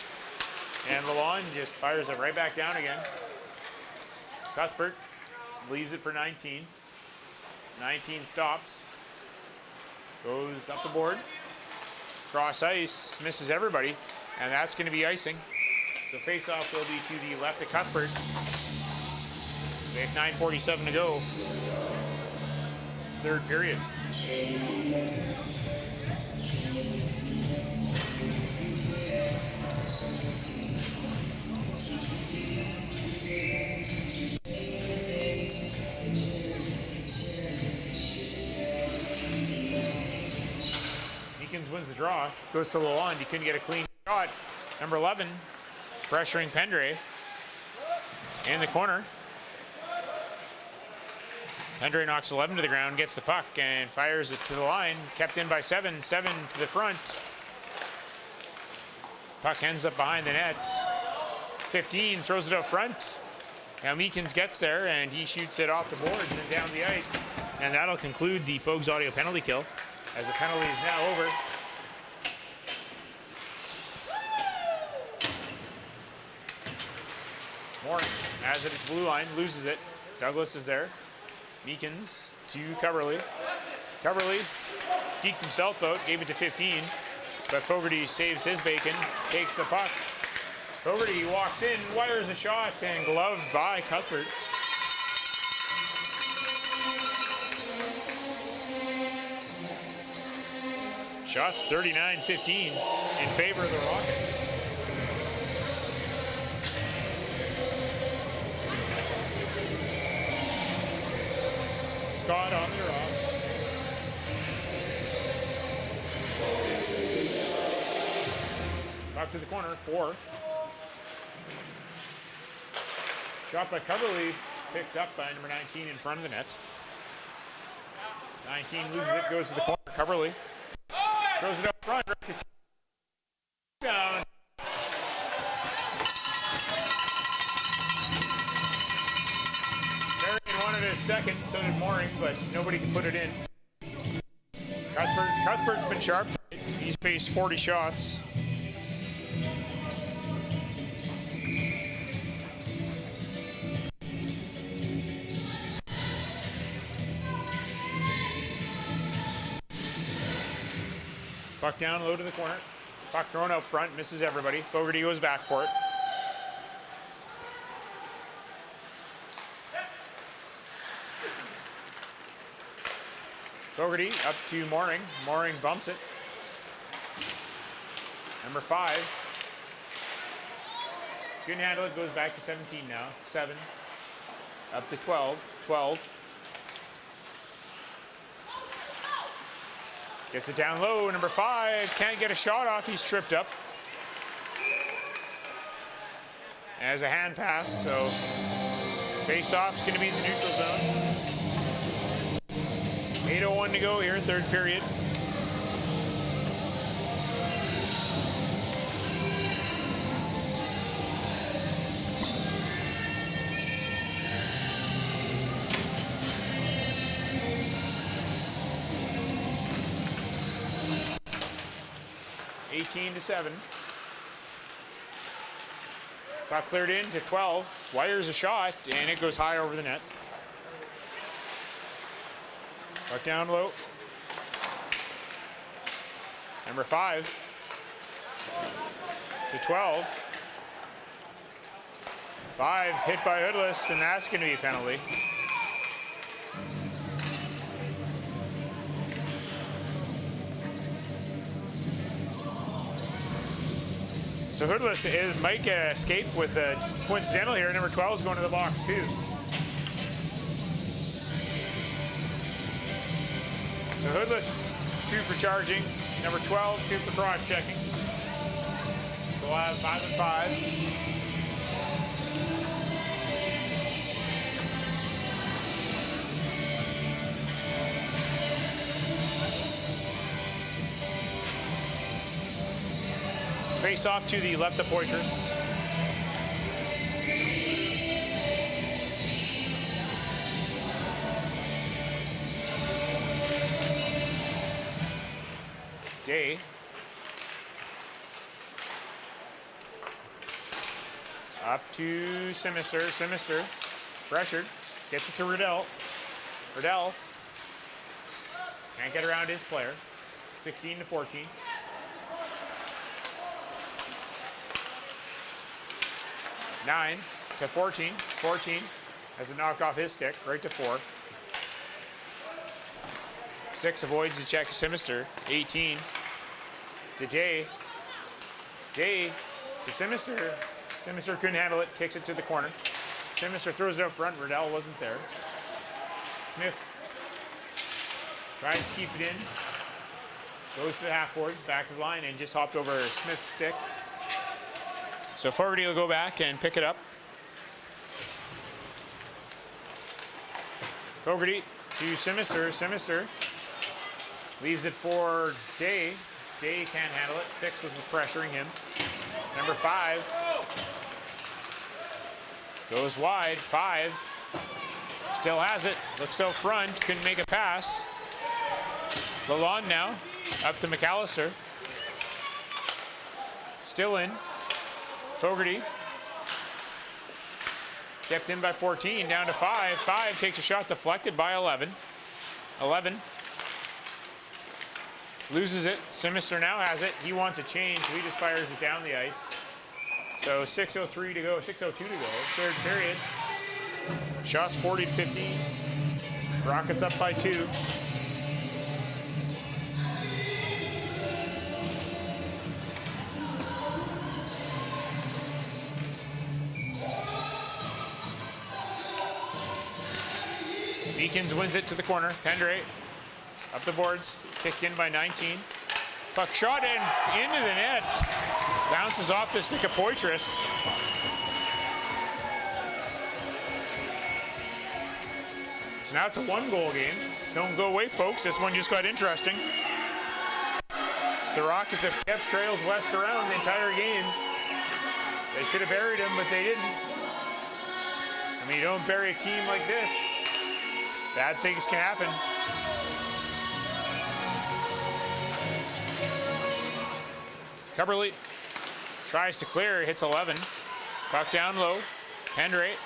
and Lalonde just fires it right back down again. Cuthbert leaves it for 19. 19 stops. Goes up the boards. Cross ice. Misses everybody. And that's going to be icing. So face-off will be to the left of Cuthbert. They have 9:47 to go. Third period. Wins the draw, goes to Lalonde. He couldn't get a clean shot. Number 11 pressuring Pendre in the corner. Pendre knocks 11 to the ground, gets the puck and fires it to the line. Kept in by 7. 7 to the front. Puck ends up behind the net. 15 throws it out front. Now Meekins gets there and he shoots it off the boards and down the ice. And that'll conclude the Fogs Audio penalty kill, as the penalty is now over. Morin has it at the blue line, loses it. Douglas is there. Meekins to Coverley. Coverley geeked himself out, gave it to 15, but Fogarty saves his bacon, takes the puck. Fogarty walks in, wires a shot, and gloved by Cuthbert. Shots 39-15 in favor of the Rockets. Scott on the draw. Back to the corner, 4. Shot by Coverley, picked up by number 19 in front of the net. 19 loses it, goes to the corner. Coverley throws it up front, right to down. Marion wanted a second, so did Mooring, but nobody can put it in. Cuthbert's been sharp. He's faced 40 shots. Puck down low to the corner. Puck thrown out front, misses everybody. Fogarty goes back for it. Fogarty up to Mooring. Mooring bumps it. Number 5. Couldn't handle it, goes back to 17 now. 7. Up to 12. 12. Gets it down low. Number 5 can't get a shot off. He's tripped up. As a hand pass, so face-off's going to be in the neutral zone. 8:01 to go here, third period. (18-7). Puck cleared in to 12. Wires a shot, and it goes high over the net. Puck down low. Number 5 to 12. 5 hit by Hoodless, and that's going to be a penalty. So Hoodless might get an escape with a coincidental here. Number 12 is going to the box too. So Hoodless, 2 for charging. Number 12, 2 for cross-checking. So we'll have 5 and 5. Face off to the left of Poitras. Day. Up to Sinister. Sinister. Pressured. Gets it to Riddell. Riddell. Can't get around his player. 16-14. Nine to 14. 14 has a knock off his stick, right to 4. 6 avoids the check. Sinister. 18 to Day. Day to Sinister. Sinister couldn't handle it. Kicks it to the corner. Sinister throws it out front. Riddell wasn't there. Smith tries to keep it in. Goes to the half boards, back to the line, and just hopped over Smith's stick. So Fogarty will go back and pick it up. Fogarty to Sinister. Sinister leaves it for Day. Day can't handle it. 6 was pressuring him. Number 5 goes wide. 5 still has it. Looks out front. Couldn't make a pass. Lalonde now up to McAllister. Still in. Fogarty stepped in by 14, down to 5. 5 takes a shot deflected by 11. 11 loses it. Sinister now has it. He wants a change, so he just fires it down the ice. So 6:03 to go, 6:02 to go. Third period. Shots 40-15. Rockets up by 2. Meekins wins it to the corner. Pendre up the boards, kicked in by 19. Puck shot in into the net. Bounces off the stick of Poitras. So now it's a 1-goal game. Don't go away, folks. This one just got interesting. The Rockets have kept Trails West around the entire game. They should have buried him, but they didn't. I mean, you don't bury a team like this. Bad things can happen. Cubberly tries to clear, hits 11. Puck down low. Pendre.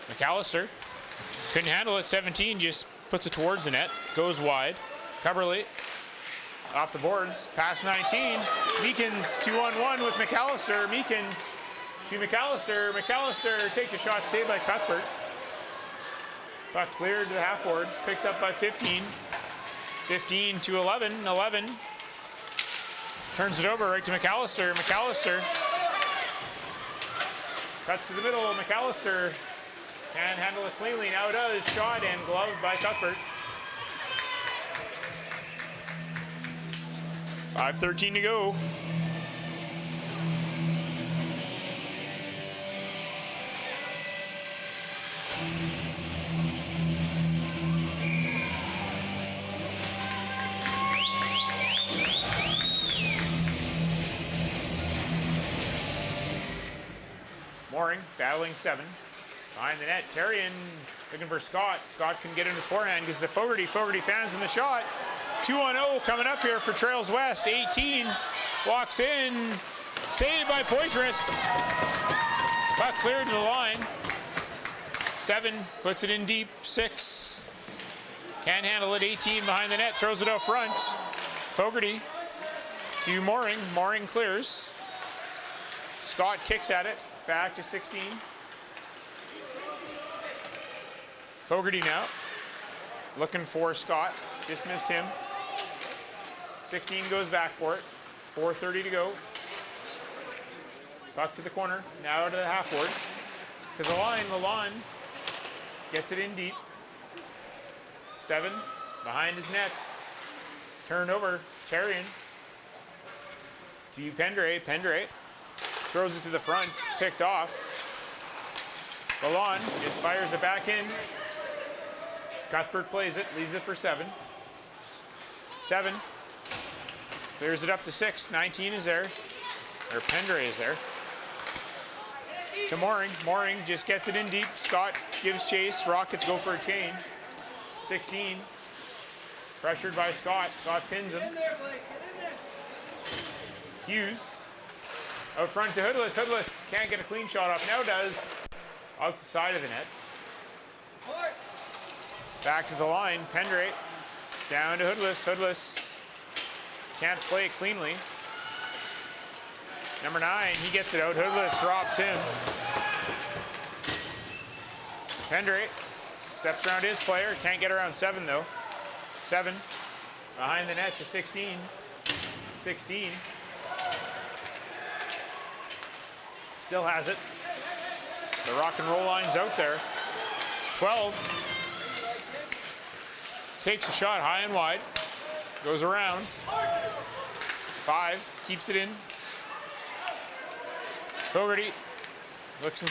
McAllister couldn't handle it. 17 just puts it towards the net. Goes wide. Cubberly off the boards. Pass 19. Meekins 2-on-1 with McAllister. Meekins to McAllister. McAllister takes a shot saved by Cuthbert. Puck cleared to the half boards, picked up by 15. 15 to 11. 11. Turns it over right to McAllister. McAllister cuts to the middle. McAllister can handle it cleanly. Now does. Shot and gloved by Cuthbert. 5:13 to go. Mooring battling 7. Behind the net, Terrian looking for Scott. Scott can get in his forehand because the Fogarty. Fogarty fans in the shot. 2-0 coming up here for Trails West. 18 walks in. Saved by Poitras. Puck cleared to the line. 7 puts it in deep. 6 can't handle it. 18 behind the net. Throws it out front. Fogarty to Mooring. Mooring clears. Scott kicks at it. Back to 16. Fogarty now. Looking for Scott. Just missed him. 16 goes back for it. 4:30 to go. Puck to the corner. Now to the half boards. To the line. Lalonde gets it in deep. 7 behind his net. Turned over. Terrian to Pendre. Pendre throws it to the front. Picked off. Lalonde just fires it back in. Cuthbert plays it. Leaves it for 7. 7 clears it up to 6. 19 is there. Or Pendre is there. To Mooring. Mooring just gets it in deep. Scott gives chase. Rockets go for a change. 16. Pressured by Scott. Scott pins him. Hughes. Out front to Hoodless. Hoodless can't get a clean shot off. Now does. Out the side of the net. Back to the line. Pendre. Down to Hoodless. Hoodless can't play it cleanly. Number 9, he gets it out. Hoodless drops him. Pendre steps around his player. Can't get around 7 though. 7 behind the net to 16. 16. Still has it. The rock and roll line's out there. 12. Takes a shot high and wide. Goes around. 5. Keeps it in. Fogarty looks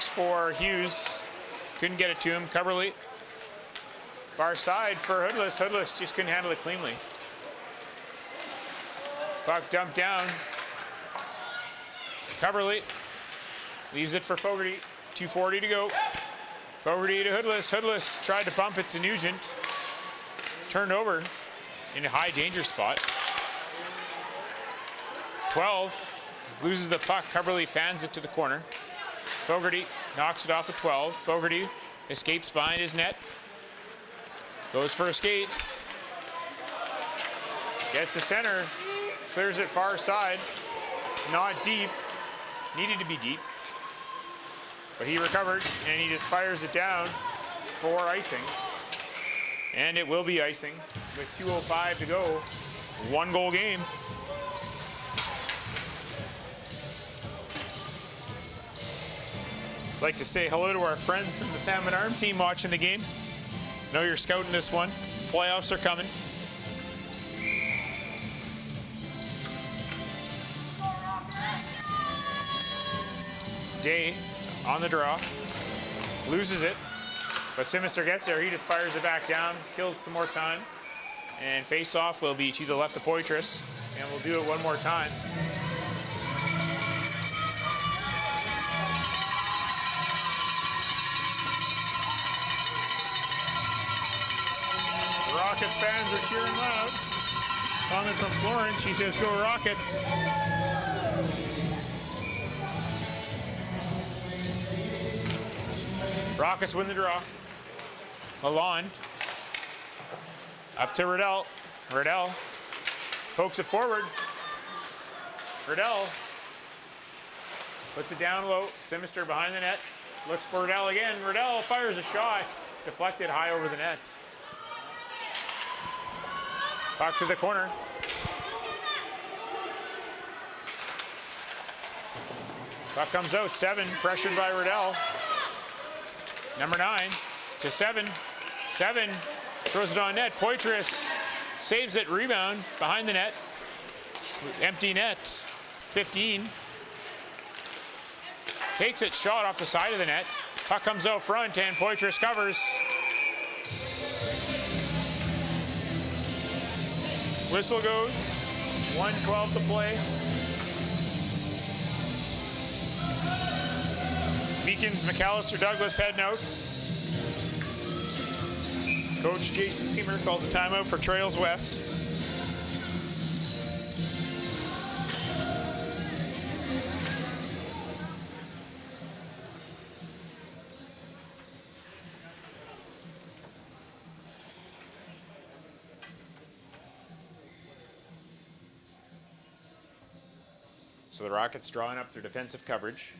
for Hughes. Couldn't get it to him. Coverly. Far side for Hoodless. Hoodless just couldn't handle it cleanly. Puck dumped down. Coverly leaves it for Fogarty. 2:40 to go. Fogarty to Hoodless. Hoodless tried to bump it to Nugent. Turned over in a high danger spot. 12. Loses the puck. Coverly fans it to the corner. Fogarty knocks it off at 12. Fogarty escapes behind his net. Goes for a skate. Gets to center. Clears it far side. Not deep. Needed to be deep. But he recovered and he just fires it down for icing. And it will be icing with 2:05 to go. 1-goal game. I'd like to say hello to our friends from the Salmon Arm team watching the game. Know you're scouting this one. Playoffs are coming. Day on the draw. Loses it. But Simister gets there. He just fires it back down. Kills some more time. And face-off will be to the left of Poitras. And we'll do it one more time. Rockets fans are cheering loud. Comment from Florence. She says, "Go Rockets." Rockets win the draw. Lalonde. Up to Riddell. Riddell pokes it forward. Riddell puts it down low. Simister behind the net. Looks for Riddell again. Riddell fires a shot. deflected high over the net. Puck to the corner. Puck comes out, 7, pressured by Riddell. Number 9 to 7. 7 throws it on net. Poitras saves it, rebound behind the net. Empty net, 15. Takes it, shot off the side of the net. Puck comes out front and Poitras covers. Whistle goes, 1:12 to play. Meekins, McAllister, Douglas heading out. Coach Jason Peemer calls a timeout for Trails West. So the Rockets drawing up their defensive coverage.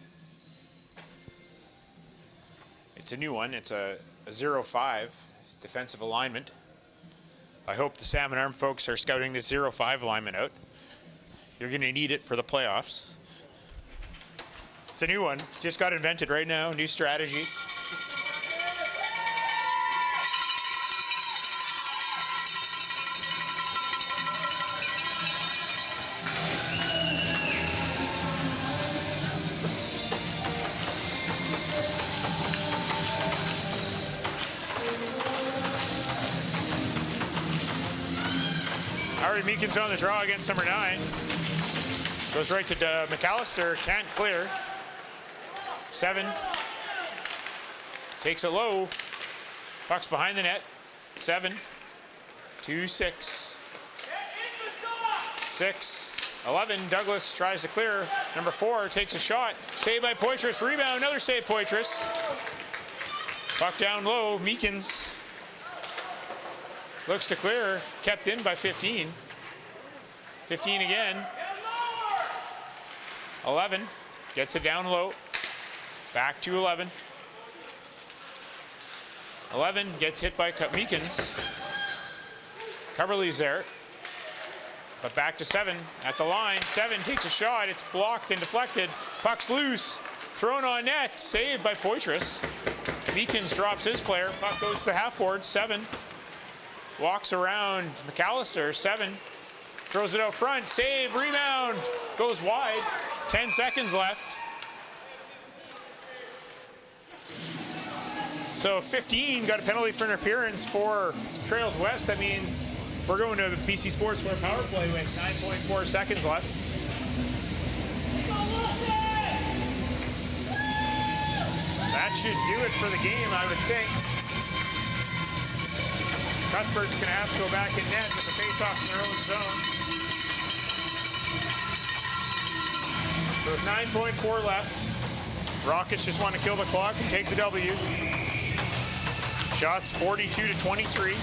It's a new one. It's a 0-5 defensive alignment. I hope the Salmon Arm folks are scouting this 0-5 alignment out. You're going to need it for the playoffs. It's a new one. Just got invented right now. New strategy. Meekins on the draw against number 9. Goes right to McAllister, can't clear. 7. Takes it low. Puck's behind the net. 7. 2, 6. 6. 11. Douglas tries to clear. Number 4 takes a shot. Saved by Poitras. Rebound. Another save, Poitras. Puck down low. Meekins looks to clear. Kept in by 15. 15 again. 11 gets it down low. Back to 11. 11 gets hit by Meekins. Coverly's there. But back to 7 at the line. 7 takes a shot. It's blocked and deflected. Puck's loose. Thrown on net. Saved by Poitras. Meekins drops his player. Puck goes to the half board. 7. Walks around McAllister. 7. Throws it out front. Save. Rebound. Goes wide. 10 seconds left. So 15 got a penalty for interference for Trails West. That means we're going to BC Sports for a power play with 9.4 seconds left. That should do it for the game, I would think. Cuthbert's going to have to go back in net with the face-off in their own zone. So with 9.4 left, Rockets just want to kill the clock and take the W. Shots 42 to 23.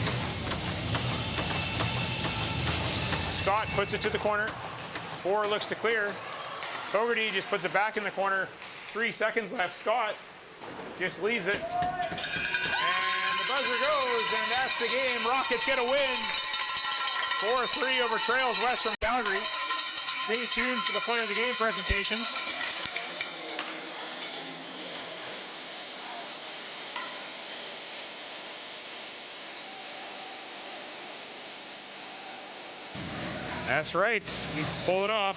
Scott puts it to the corner. 4 looks to clear. Fogarty just puts it back in the corner. 3 seconds left. Scott just leaves it. And the buzzer goes, and that's the game. Rockets get a win. 4-3 over Trails West from Calgary. Stay tuned for the play of the game presentation. That's right. We pull it off.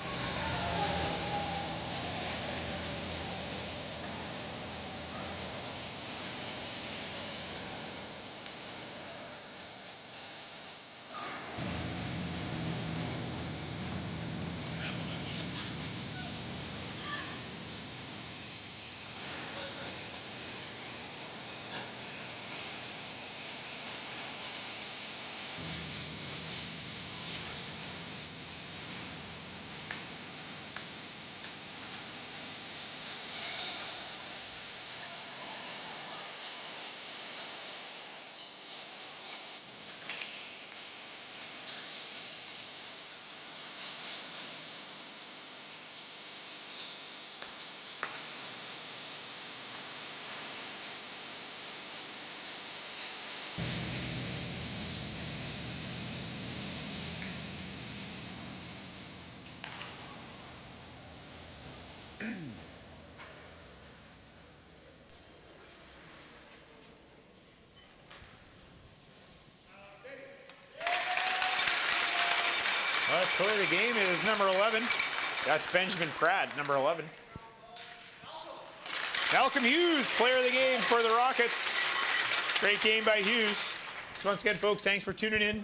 Player of the game is number 11. That's Benjamin Pratt, number 11. Malcolm Hughes, player of the game for the Rockets. Great game by Hughes. So once again, folks, thanks for tuning in.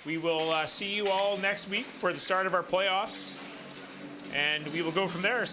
We will see you all next week for the start of our playoffs. And we will go from there.